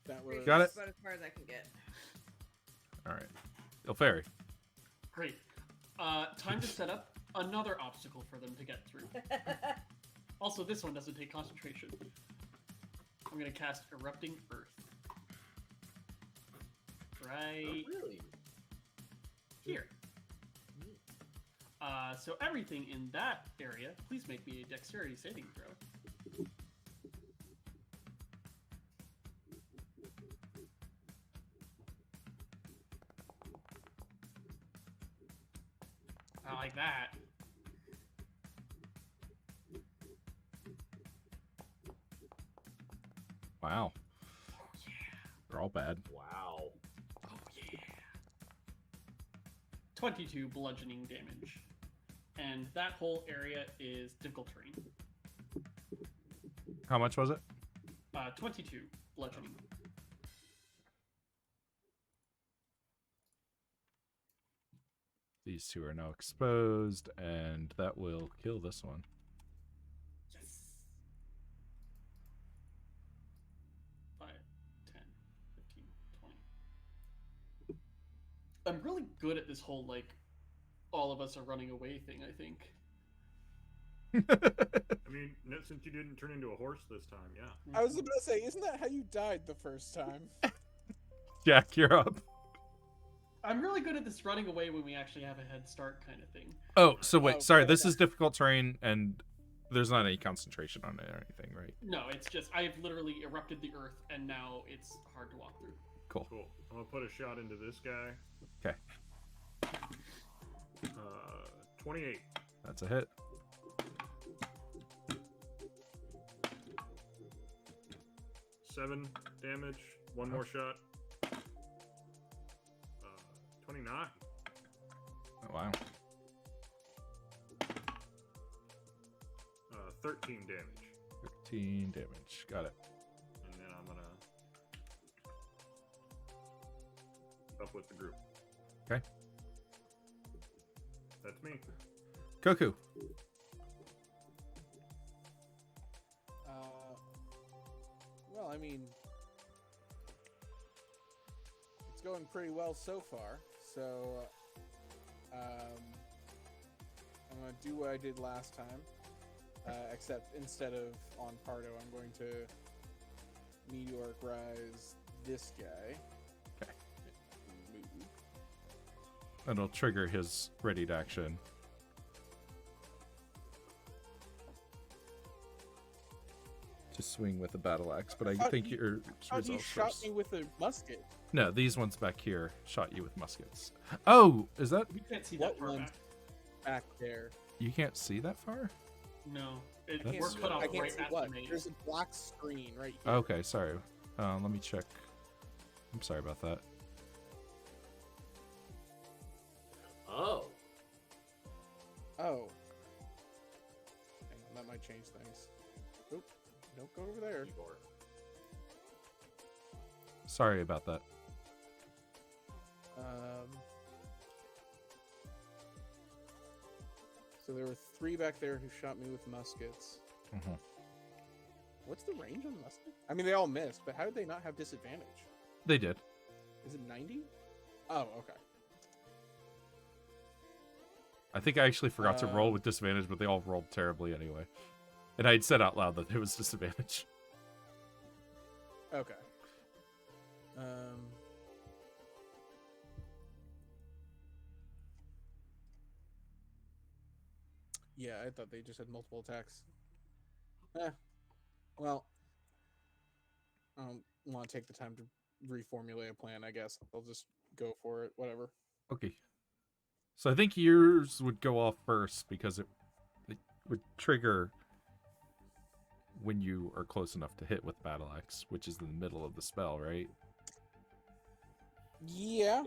That was Got it. That's about as far as I can get. All right. Ilferi. Great. Time to set up another obstacle for them to get through. Also, this one doesn't take concentration. I'm gonna cast Erupting Earth. Right Really? here. Neat. So everything in that area, please make me a dexterity saving throw. I like that. Wow. They're all bad. Wow. Oh yeah. 22 bludgeoning damage. And that whole area is difficult terrain. How much was it? 22 bludgeoning. These two are now exposed, and that will kill this one. Yes. 5, 10, 15, 20. I'm really good at this whole, like, all of us are running away thing, I think. I mean, since you didn't turn into a horse this time, yeah. I was about to say, isn't that how you died the first time? Jack, you're up. I'm really good at this running away when we actually have a head start kind of thing. Oh, so wait, Oh, sorry. fair This enough. is difficult terrain, and there's not any concentration on it or anything, right? No, it's just, I've literally erupted the earth, and now it's hard to walk through. Cool. Cool. I'm gonna put a shot into this guy. Okay. 28. That's a hit. Seven damage. One more shot. 29. Oh, wow. 13 damage. 15 damage. Got it. And then I'm gonna up with the group. Okay. That's me. Koku. Well, I mean, it's going pretty well so far. So, I'm gonna do what I did last time, except instead of on Pardo, I'm going to meteoric rise this guy. Okay. Move. That'll trigger his ready to action. To swing with a battle axe, but I thought think he- your How he results shot first. me with a musket? No, these ones back here shot you with muskets. Oh, is that You can't see What that far ones? back. Back there. you can't see that far? No. I can't We're see, cut off I can't right see at what. the maze. There's a black screen right here. Okay, sorry. Let me check. I'm sorry about that. Oh. Oh. Hang on, that might change things. Oop. Don't go over there. Keyboard. Sorry about that. So there were 3 back there who shot me with muskets. Mhm. What's the range on the musket? I mean, they all missed, but how did they not have disadvantage? They did. Is it 90? Oh, okay. I think I actually forgot to roll with disadvantage, but they all rolled terribly anyway. And I'd said out loud that there was disadvantage. Okay. Yeah, I thought they just had multiple attacks. Well, I don't want to take the time to reformulate a plan, I guess. I'll just go for it, whatever. Okay. So I think yours would go off first because it would trigger when you are close enough to hit with battle axe, which is in the middle of the spell, right? Yeah.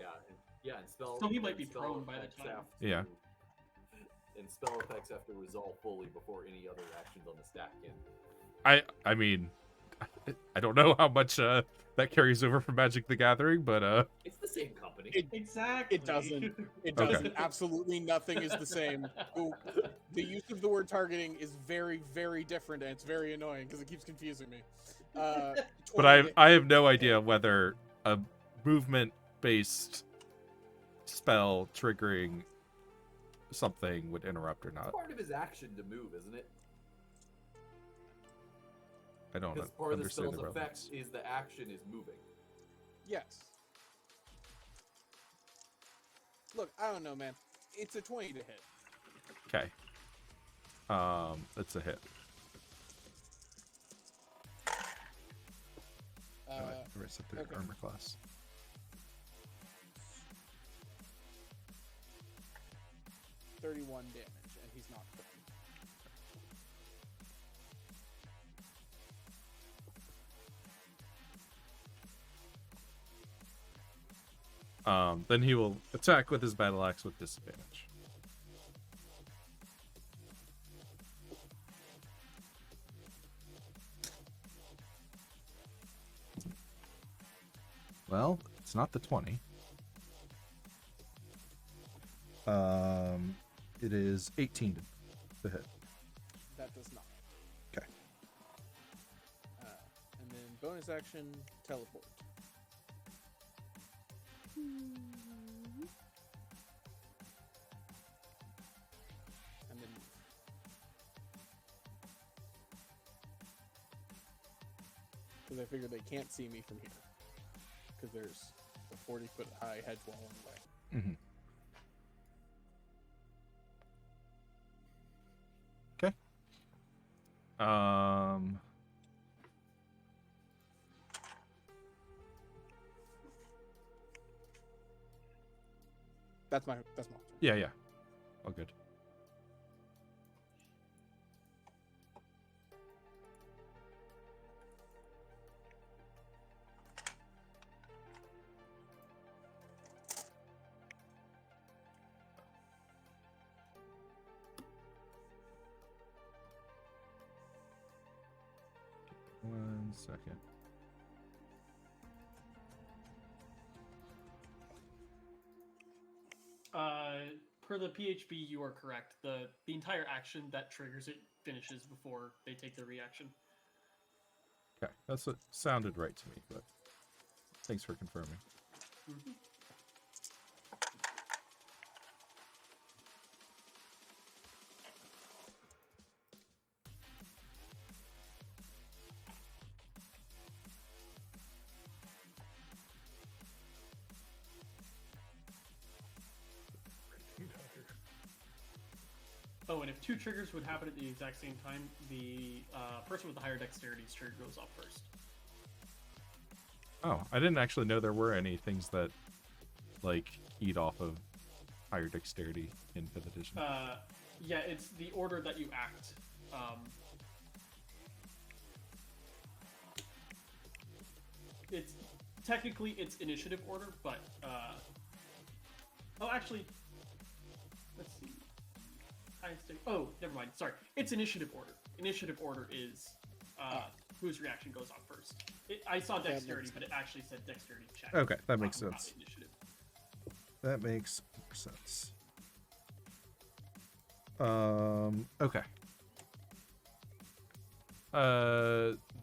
And spell. So he might be and spell prone by the effects time. Yeah. And spell effects have to resolve fully before any other actions on the stack can. I mean, I don't know how much that carries over from Magic the Gathering, but It's the same company. Exactly. It doesn't. It Okay. doesn't. Absolutely nothing is the same. The use of the word targeting is very, very different, and it's very annoying because it keeps confusing me. but 20 I have no idea whether a movement based spell triggering something would interrupt or It's not. part of his action to move, isn't it? I don't Because part of the understand spell's the effect relevance. is the action is moving. Yes. Look, I don't know, man. It's a 20 to hit. Okay. That's a hit. The rest of the okay. armor class. $31 damage, and he's not prone. Then he will attack with his battle axe with disadvantage. Well, it's not the 20. It is 18 to hit. That does not. Okay. And then bonus action, teleport. And then because I figure they can't see me from here because there's a 40-foot high hedge wall in the way. Mm-hmm. Okay. That's my. Yeah. All good. One second. Per the PHB, you are correct. The entire action that triggers it finishes before they take the reaction. Okay, that's what sounded right to me, but thanks for confirming. Mm-hmm. Oh, and if two triggers would happen at the exact same time, the person with the higher dexterity's trigger goes off first. Oh, I didn't actually know there were any things that, like, keyed off of higher dexterity in 5th edition. Yeah, it's the order that you act. It's technically it's initiative order, but oh, actually, let's see. Oh, never mind. Sorry, it's initiative order. Initiative order is whose reaction goes off first. I saw dexterity, but it actually said dexterity check. Okay, that makes not sense. Initiative. That makes more sense. Okay.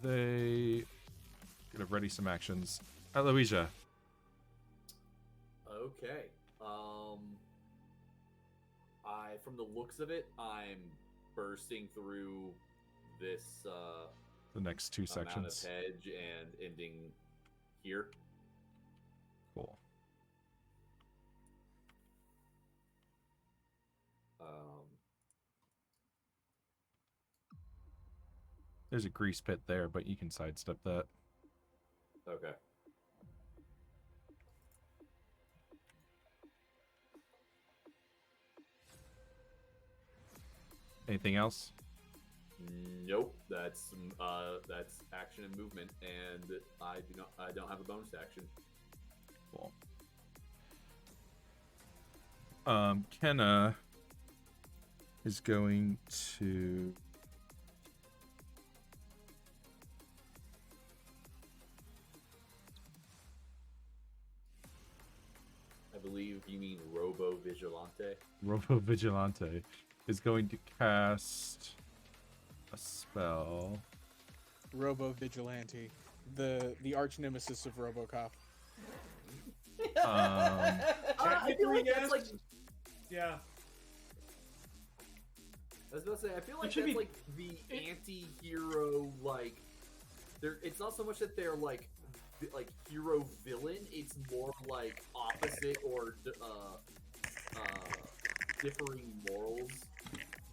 They gonna ready some actions. Aloysia. Okay. From the looks of it, I'm bursting through this The next two amount sections. of hedge and ending here. Cool. There's a grease pit there, but you can sidestep that. Okay. Anything else? Nope. That's action and movement, and I don't have a bonus action. Cool. Kenna is going to. I believe you mean Robo Vigilante. Robo Vigilante is going to cast a spell. Robo Vigilante, the arch nemesis of RoboCop. I feel like that's like. Yeah. I was about to say, I feel like It should that's be- like the anti-hero, like, they're. It's not so much that they're like hero villain. It's more like opposite or differing morals,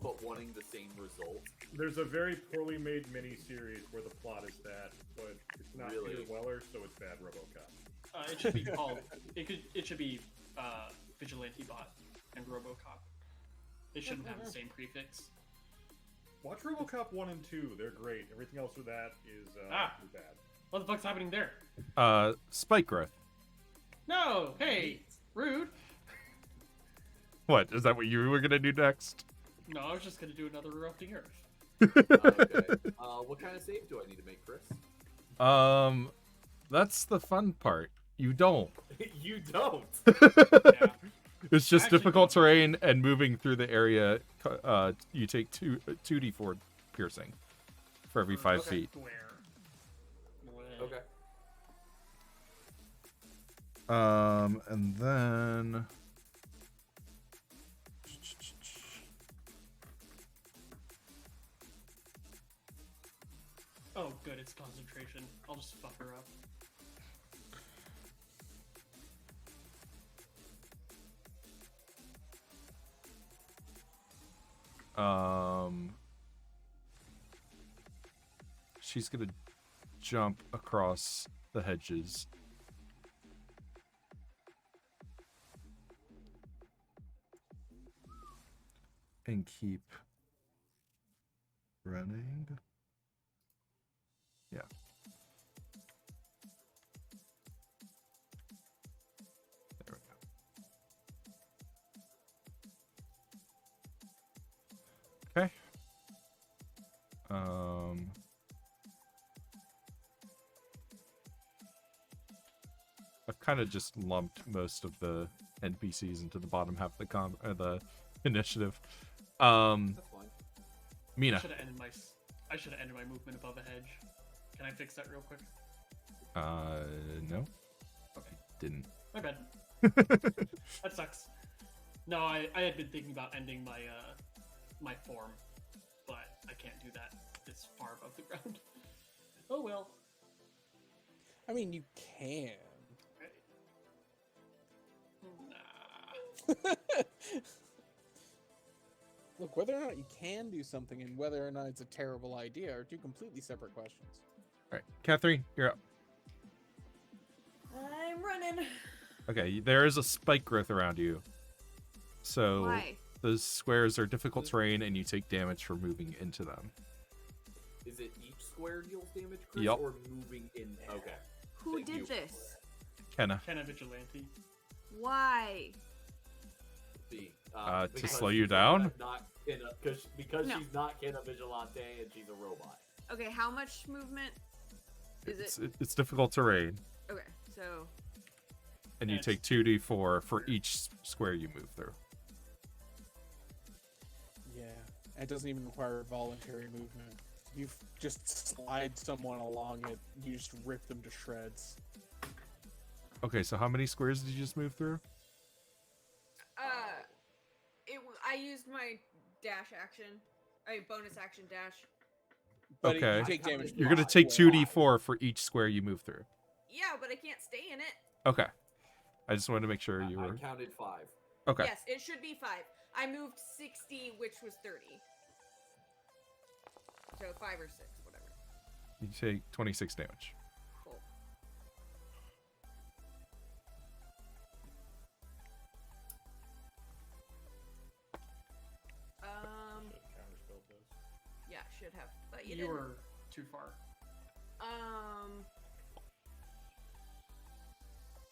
but wanting the same result. There's a very poorly made miniseries where the plot is that, but it's not Really? Peter Weller, so it's bad RoboCop. It should be called. It should be Vigilante Bot and RoboCop. They shouldn't have the same prefix. Watch RoboCop 1 and 2. They're great. Everything else for that is Ah. bad. What the fuck's happening there? Spike growth. No, hey, rude. What is that? What you were gonna do next? No, I was just gonna do another erupting earth. Okay. What kind of save do I need to make, Chris? That's the fun part. You don't. You don't. Yeah. It's just Actually, difficult no. terrain, and moving through the area. You take 2d4 piercing for every 5 Okay. feet. Where? Okay. And then. Oh, good. It's concentration. I'll just fuck her up. She's gonna jump across the hedges. And keep running. Yeah. There we go. Okay. I've kind of just lumped most of the NPCs into the bottom half of the initiative. That's fine. Mina. I should have ended my movement above a hedge. Can I fix that real quick? No, Okay, didn't. my bad. That sucks. No, I had been thinking about ending my my form, but I can't do that. It's far above the ground. Oh well. I mean, you can. Nah. Look, whether or not you can do something and whether or not it's a terrible idea are two completely separate questions. All right, Catherine, you're up. I'm running. Okay, there is a spike growth around you. So Why? the squares are difficult terrain, and you take damage for moving into them. Is it each square deals damage, Chris, Yup. or moving in? Okay. Who Thank did you. this? Kenna. Kenna Vigilante. Why? See, To because slow you she's down? Because No. she's not Kenna Vigilante and she's a robot. Okay, how much movement is it? It's difficult terrain, Okay, so and you Yes. take 2d4 for each square you move through. Yeah, it doesn't even require voluntary movement. You just slide someone along it, you just rip them to shreds. Okay, so how many squares did you just move through? I used my dash action. Bonus action dash. But Okay. you take damage. You're gonna per take square. 2d4 for each square you move through. Yeah, but I can't stay in it. Okay. I just wanted to make sure you I were counted 5. okay. Yes, it should be 5. I moved 60, which was 30. So 5 or 6, whatever. You take 26 damage. Cool. Counterspell this. Yeah, should have, but you You didn't. were too far.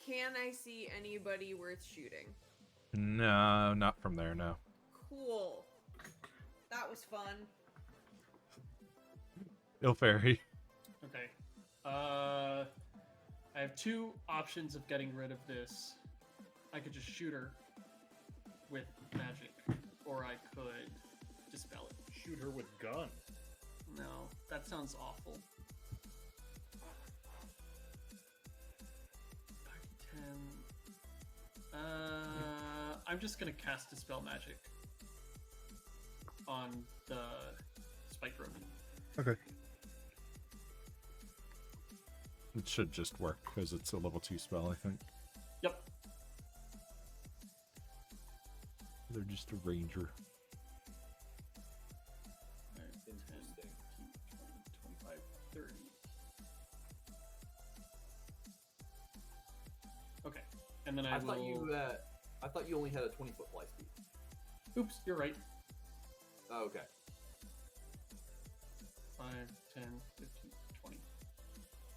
Can I see anybody worth shooting? No, not from there. No. Cool. That was fun. Ill fairy. Okay. I have two options of getting rid of this. I could just shoot her with magic, or I could dispel it. Shoot her with gun. No, that sounds awful. 5, 10. I'm just gonna cast Dispel Magic on the Spike Rodent. Okay. It should just work because it's a level 2 spell, I think. Yep. They're just a ranger. 5, 10, 15, 20, 25, 30. Okay, and then I will... I thought you only had a 20-foot fly speed. Oops, you're right. Oh, okay. 5, 10, 15, 20.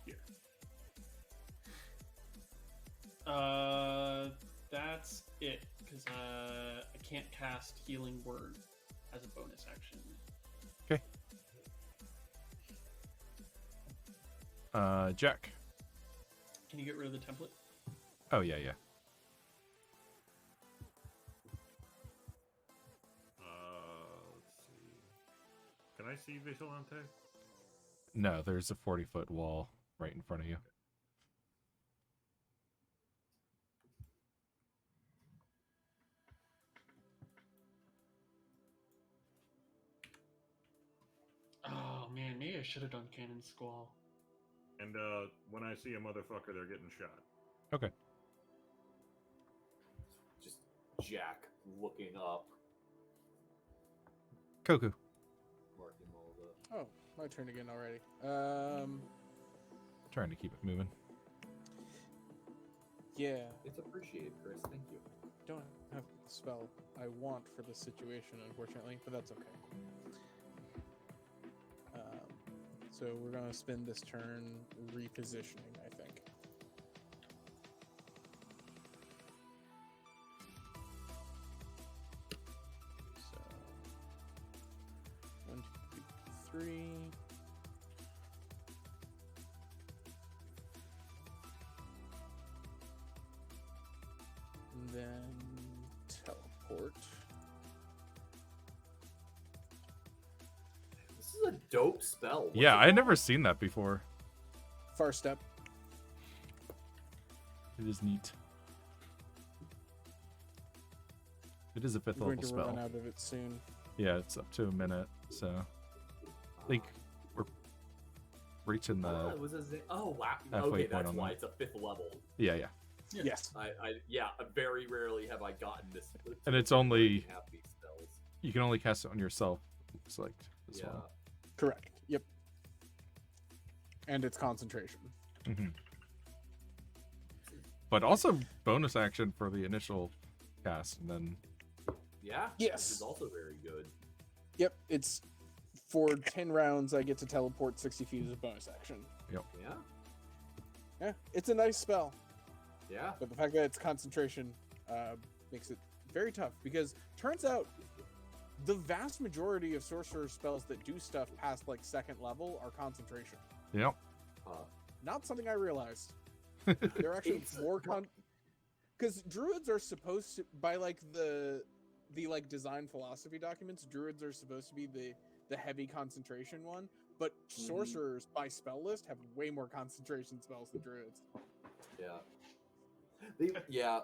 Here. That's it, because I can't cast Healing Word as a bonus action. Okay. Jack. Can you get rid of the template? Oh, yeah, yeah. Let's see. Can I see Vigilante? No, there's a 40-foot wall right in front of you. Oh man, maybe I should have done Cannon Squall. And when I see a motherfucker, they're getting shot. Okay. Just Jack looking up, Koku. marking all the. Oh, my turn again already. Trying to keep it moving. Yeah, It's appreciated, Chris. Thank you. don't have the spell I want for this situation, unfortunately, but that's okay. So we're gonna spend this turn repositioning, I think. So 1, 2, 3. And then teleport. This is a dope spell. What's Yeah, it I had called? never seen that before. Far step. It is neat. It is a 5th We're going level to run spell. out of it soon. Yeah, it's up to a minute, so I think we're reaching the... It was a oh wow. halfway Okay, point that's on why that. it's a 5th level. Yeah, yeah. Yes. I very rarely have I gotten this. And it's only... have these spells. You can only cast it on yourself, looks like, as Yeah. well. Correct. Yep. And it's concentration. Hmm. But also bonus action for the initial cast, and then... Yeah. Yes. Which is also very good. Yep. It's for 10 rounds, I get to teleport 60 feet as a bonus action. Yeah. Yeah. It's a nice spell. Yeah. But the fact that it's concentration makes it very tough, because turns out the vast majority of sorcerer spells that do stuff past like 2nd level are concentration. Yep. Not something I realized. They're actually It's- more because druids are supposed to, by like the like design philosophy documents, druids are supposed to be the heavy concentration one, but sorcerers by spell list have way more concentration spells than druids. Yeah. Yeah.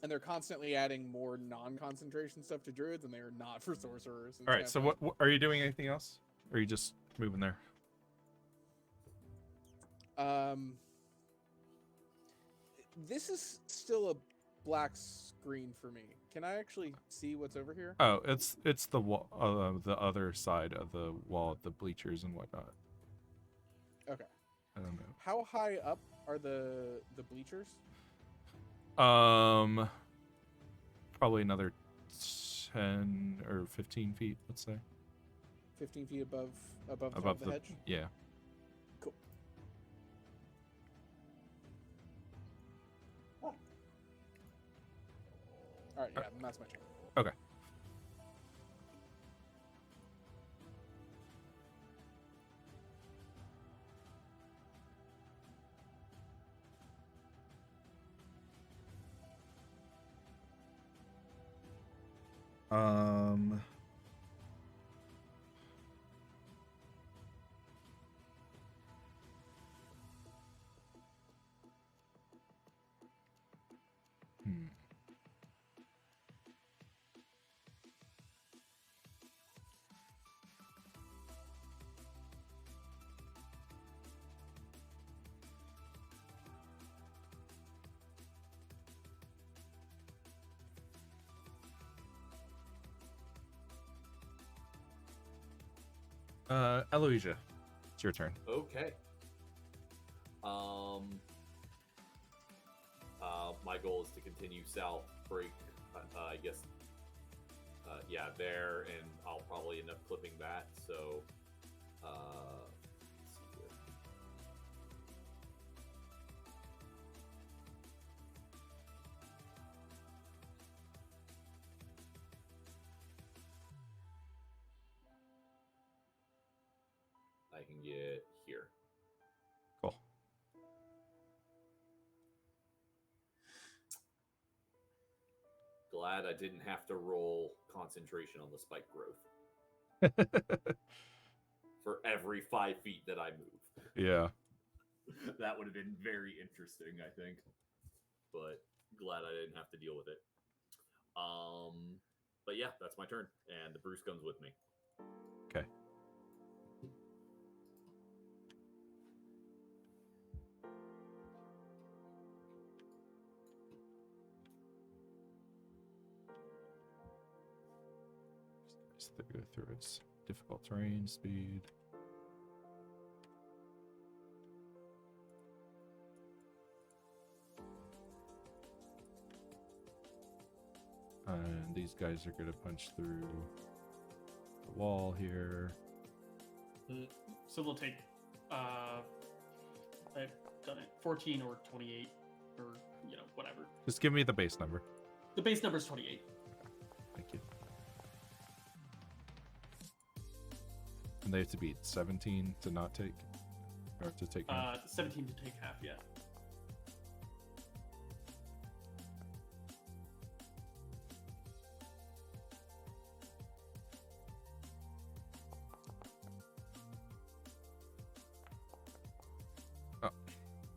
And they're constantly adding more non-concentration stuff to druids, and they are not for sorcerers. and All right, so stuff. what are you doing anything else? Or are you just moving there? This is still a black screen for me. Can I actually see what's over here? Oh, it's the wall, the other side of the wall, the bleachers and whatnot. Okay. I don't know. How high up are the bleachers? Probably another 10 or 15 feet, let's say. 15 feet above top Above the the hedge? yeah. Cool. All right, yeah, that's my turn. Okay. Um. Hmm. Eloisia, it's your turn. Okay. My goal is to continue south, break, I guess, yeah, there, and I'll probably end up clipping that. So, let's see here. I can get here. Cool. Glad I didn't have to roll concentration on the spike growth for every 5 feet that I move. Yeah. That would have been very interesting, I think. But glad I didn't have to deal with it. But yeah, that's my turn, and the Bruce comes with me. Okay. Just go through its difficult terrain, speed. And these guys are going to punch through the wall here. So they'll take, I've done it, 14 or 28 or, whatever. Just give me the base number. The base number is 28. Thank you. And they have to beat 17 to not take, or to take half. 17 to take half, yeah.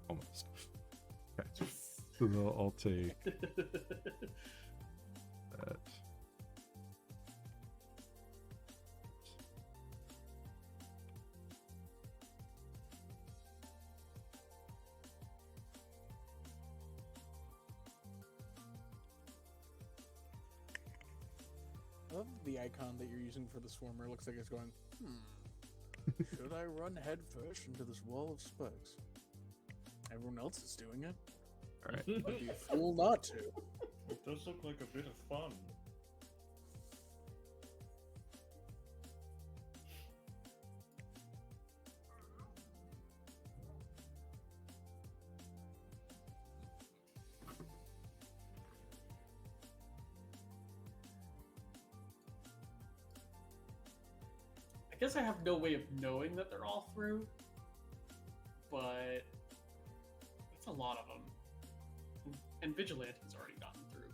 Almost. Okay. So they'll all take that. I love the icon that you're using for the swarmer. It looks like it's going, should I run head first into this wall of spikes? Everyone else is doing it. All right. I'd be a fool not to. It does look like a bit of fun. I guess I have no way of knowing that they're all through, but it's a lot of them. And Vigilante's already gotten through.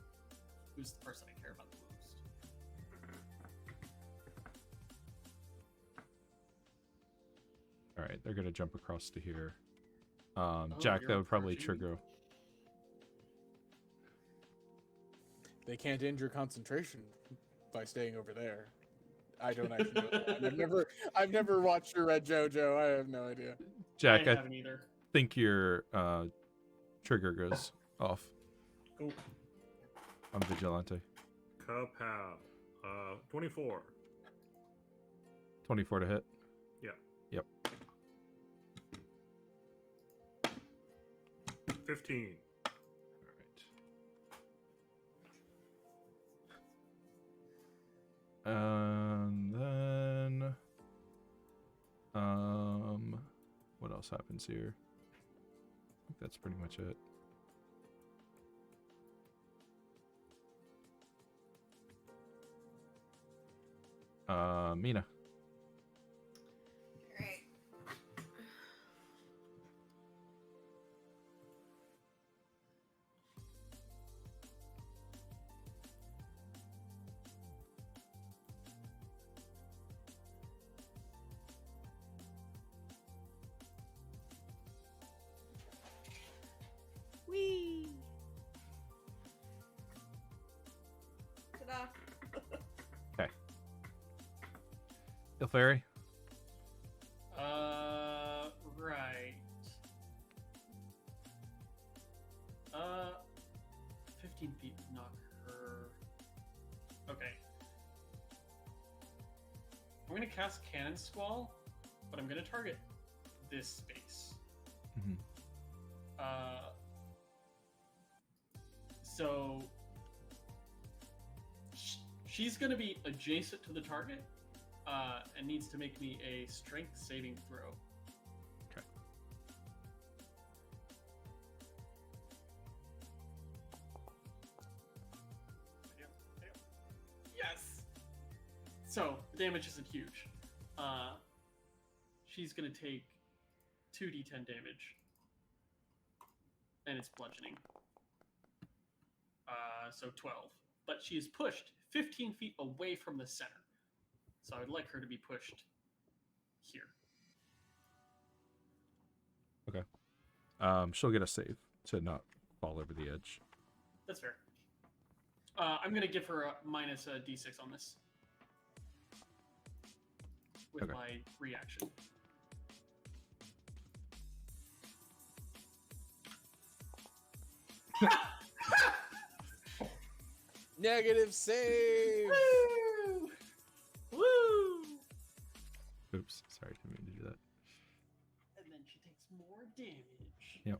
Who's the person I care about the most? All right. They're going to jump across to here. Oh, Jack, you're that would probably approaching. trigger. They can't injure concentration by staying over there. I don't actually know that. I've never watched or read JoJo. I have no idea. Jack, I I haven't either. think your trigger goes off Cool. on Vigilante. Kapow. 24. 24 to hit. Yeah. Yep. 15. All right. And then, what else happens here? I think that's pretty much it. Mina. Alright. Whee! Ta-da! Ilfairy. Right. 15 feet would knock her. Okay. I'm gonna cast Cannon Squall, but I'm gonna target this space. Mhm. So she's gonna be adjacent to the target, and needs to make me a strength saving throw. Okay. Yes. So the damage isn't huge. She's gonna take 2d10 damage, and it's bludgeoning. So 12. But she is pushed 15 feet away from the center. So I would like her to be pushed here. She'll get a save to not fall over the edge. That's fair. I'm going to give her a minus a d6 on this. With Okay. my reaction. Negative save. Woo! Woo! Oops, sorry, didn't mean to do that. And then she takes more damage. Yep.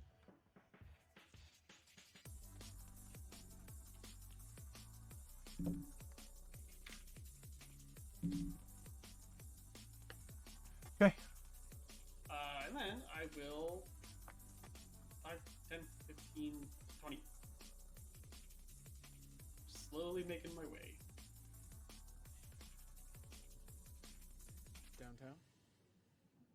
Okay. And then I will 5, 10, 15, 20. Slowly making my way. Downtown.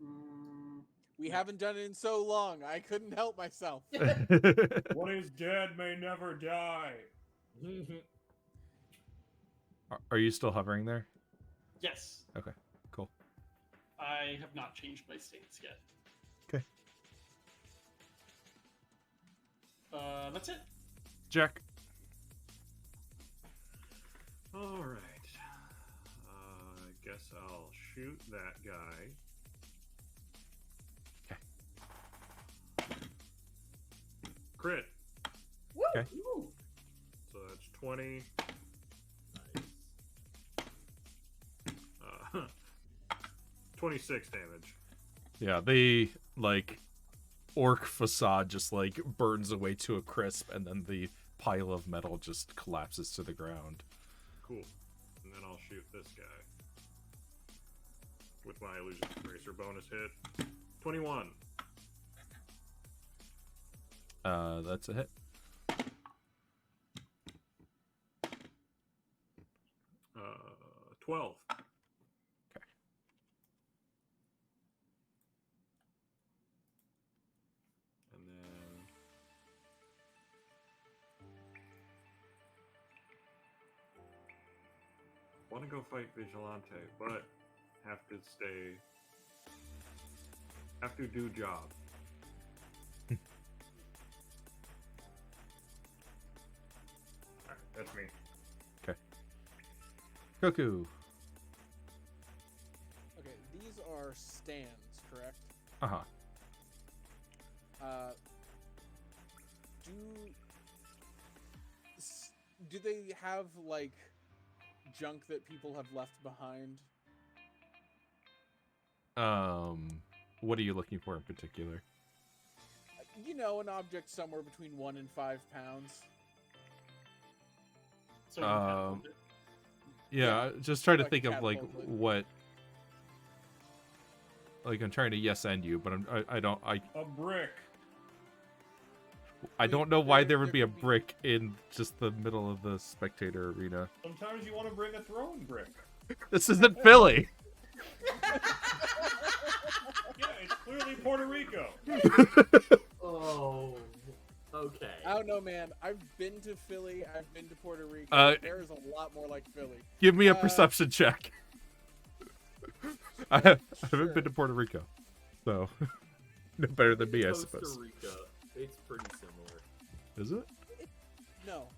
Mm, We haven't done it in so long. I couldn't help myself. What is dead may never die. Are you still hovering there? yes, Okay, cool. I have not changed my stance yet. Okay. That's it. Jack. All right. I guess I'll shoot that guy. Crit. Woo! Okay. Ooh. So that's 20. Nice. 26 damage. Yeah, the like orc facade just like burns away to a crisp, and then the pile of metal just collapses to the ground. Cool. And then I'll shoot this guy. With my illusion tracer bonus hit. 21. That's a hit. 12. Okay. And then want to go fight Vigilante, but have to do job. Alright, that's me. Goku. Okay, these are stands, correct? Uh-huh. Do they have like junk that people have left behind? What are you looking for in particular? You know, an object somewhere between 1 and 5 pounds. So you catapult it. Yeah, just try to like think of like catapult it. what. Like I'm trying to yes and you, but I don't A brick. I don't know why There- there would there be a could be- brick in just the middle of the spectator arena. Sometimes you want to bring a throwing brick. This isn't Philly. Yeah, it's clearly Puerto Rico. Oh, okay. I don't know, man. I've been to Philly. I've been to Puerto Rico. There's a lot more like Philly. Give me a perception check. I haven't been to Sure. Puerto Rico, so no better than me, I Costa suppose. Rica. It's pretty similar. Is it? No.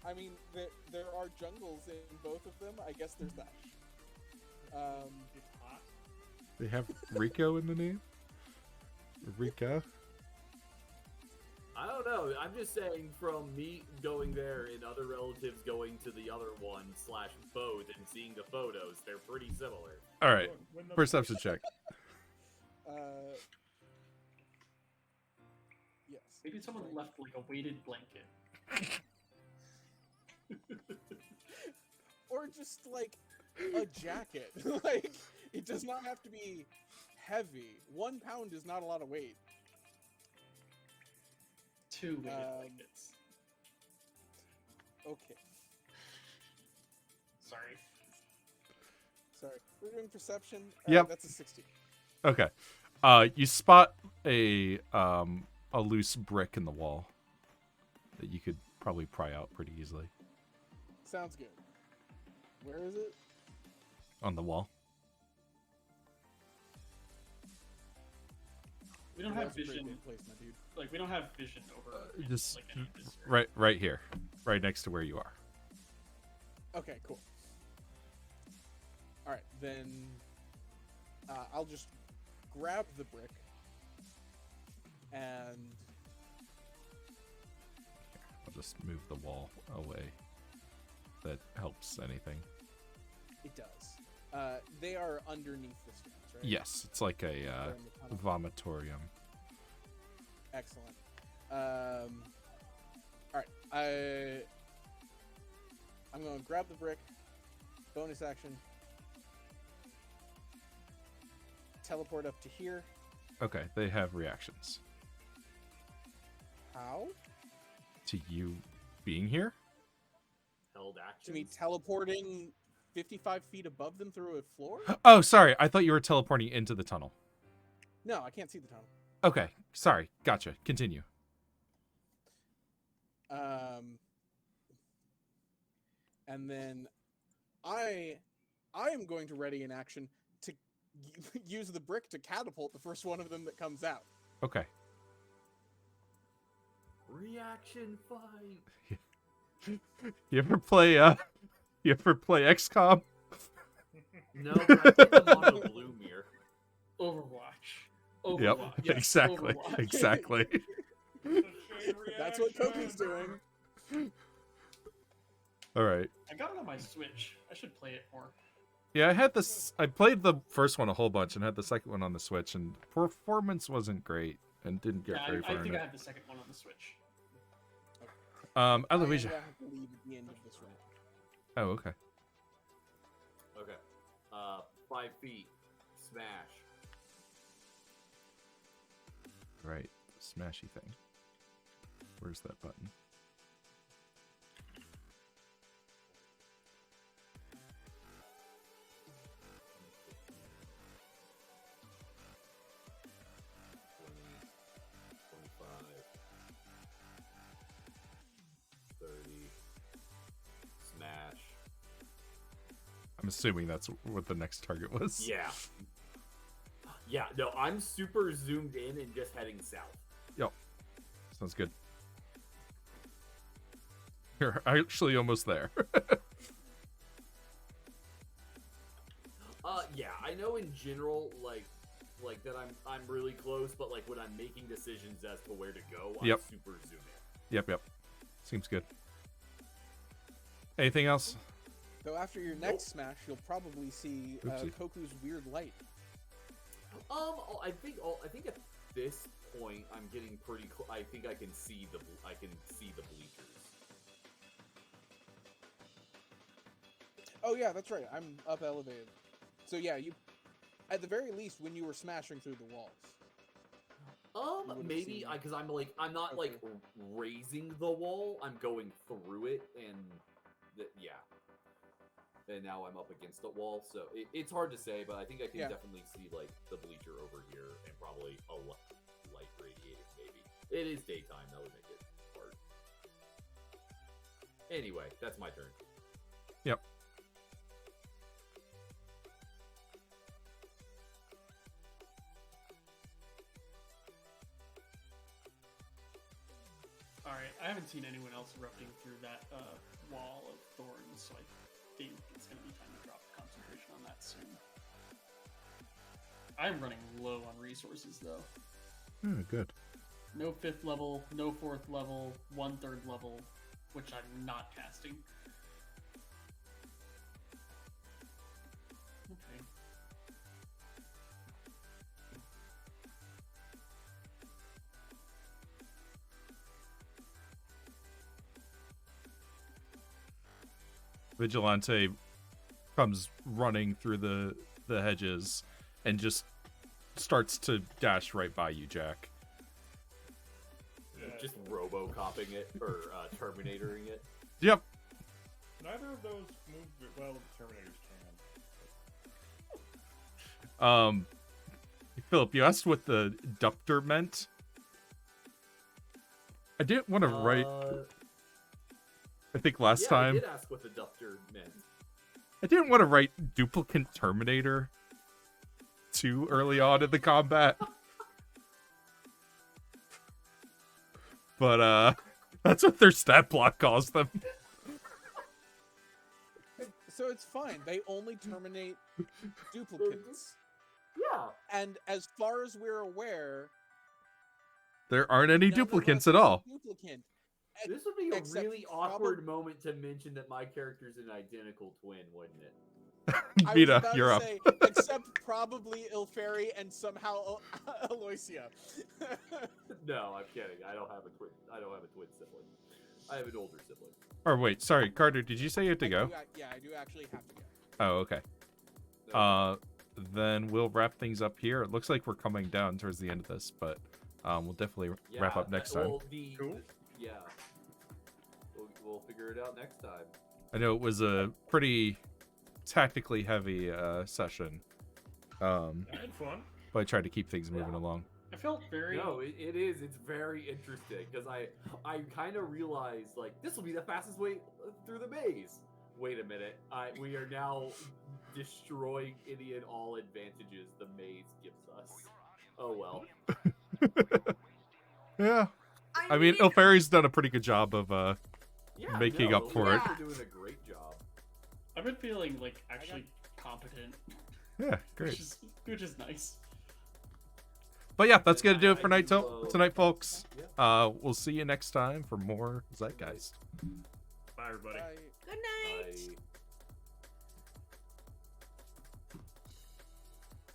I mean, there are jungles in both of them. I guess there's that. It's hot. They have Rico in the name. Rico. I don't know. I'm just saying from me going there and other relatives going to the other one / both and seeing the photos, they're pretty similar. All right, When the- perception check. Yes. Maybe someone left like a weighted blanket. Or just like a jacket. Like, it does not have to be heavy. 1 pound is not a lot of weight. 2 weighted Um, blankets. Okay. Sorry. Sorry. We're doing perception. Yep. That's a 60. Okay. You spot a loose brick in the wall that you could probably pry out pretty easily Sounds good. Where is it? on the wall. We don't That's have a pretty vision. good place, my dude. Like we don't have vision over Just like any of this. right here, right next to where you are. Okay, cool. All right, then I'll just grab the brick and I'll just move the wall away. If that helps anything. it does. They are underneath the stones, right? Yes, it's like a They're in the tunnel. vomitorium. Excellent. All right, I'm going to grab the brick. Bonus action. Teleport up to here. Okay, they have reactions How? to you being here. Held To action. me teleporting 55 feet above them through a floor? Oh, sorry. I thought you were teleporting into the tunnel. No, I can't see the tunnel. Okay, sorry. Gotcha. Continue. And then I am going to ready an action to use the brick to catapult the first one of them that comes out. Okay. Reaction fight. You ever play XCOM? No, but I played the mono blue mirror. Overwatch. Yep. Overwatch. Yes, exactly. Overwatch. Exactly. That's what Koku's doing. All right. I got it on my Switch. I should play it more. Yeah, I played the first one a whole bunch and had the second one on the Switch, and performance wasn't great and didn't get Yeah, very I far in think I it. have the second one on the Switch. I'm Aloysia. gonna have to leave at the end of this round. Oh, okay. Okay. 5 feet. Smash. Right. Smashy thing. Where's that button? Smash. I'm assuming that's what the next target was. Yeah. Yeah, no, I'm super zoomed in and just heading south. Yep. Sounds good. You're actually almost there. Yeah, I know in general, like that I'm really close, but like when I'm making decisions as to where to go, I'm Yep. super zoom in. Yep. Seems good. Anything else? So after your next smash, you'll probably see Oopsie. Koku's weird light. I think at this point I'm getting pretty. I think I can see the bleachers. Oh yeah, that's right. I'm up elevated. So yeah, you, at the very least, when you were smashing through the walls. would've Maybe seen- because I'm not like raising the wall. I'm going through it, and yeah. And now I'm up against the wall, so it's hard to say. But I think I can Yeah. definitely see like the bleacher over here, and probably a light radiating. Maybe it is daytime. That would make it hard. Anyway, that's my turn. Yep. Alright, I haven't seen anyone else erupting through that wall of thorns, so I think it's going to be time to drop concentration on that soon. I'm running low on resources, though. Oh, good. No 5th level, no 4th level, 1/3 level, which I'm not casting. Okay. Vigilante comes running through the hedges and just starts to dash right by you, Jack. Just robo-copping it or Terminatoring it. Yep. Neither of those move well. Terminators can. Philip, you asked what the ductor meant. I didn't want to write. I think last Yeah, I time did ask what the ductor meant. I didn't want to write duplicate Terminator too early on in the combat. But that's what their stat block calls them. So it's fine. They only terminate duplicates. Yeah. And as far as we're aware, There aren't any none of duplicates us at is a all. Duplicate. This would be a Except really awkward moment to mention that my character's an identical twin, wouldn't it? I was Vita, about you're to up. say, except probably Ilferi and somehow Aloysia. No, I'm kidding. I don't have a twin. I don't have a twin sibling. I have an older sibling. Or wait, sorry, Carter, did you say you had to go? I do actually have to go. Oh, okay. No. Then we'll wrap things up here. It looks like we're coming down towards the end of this, but we'll definitely wrap up next time. Well, Cool. Yeah. We'll figure it out next time. I know it was a pretty tactically heavy session, I had fun. but I tried to keep things moving Yeah. along. I felt very. No, it is. It's very interesting because I kind of realized like this will be the fastest way through the maze. Wait a minute. We are now destroying any and all advantages the maze gives us. Oh well. Yeah. I mean, Ilferi's done a pretty good job of Yeah, Making up for we're it. doing a great job. I've been feeling like actually competent, yeah, great. which is nice. But yeah, that's gonna do it for I do, tonight, folks. Yeah. We'll see you next time for more Zeitgeist. Bye, everybody. Bye. Good night. Bye.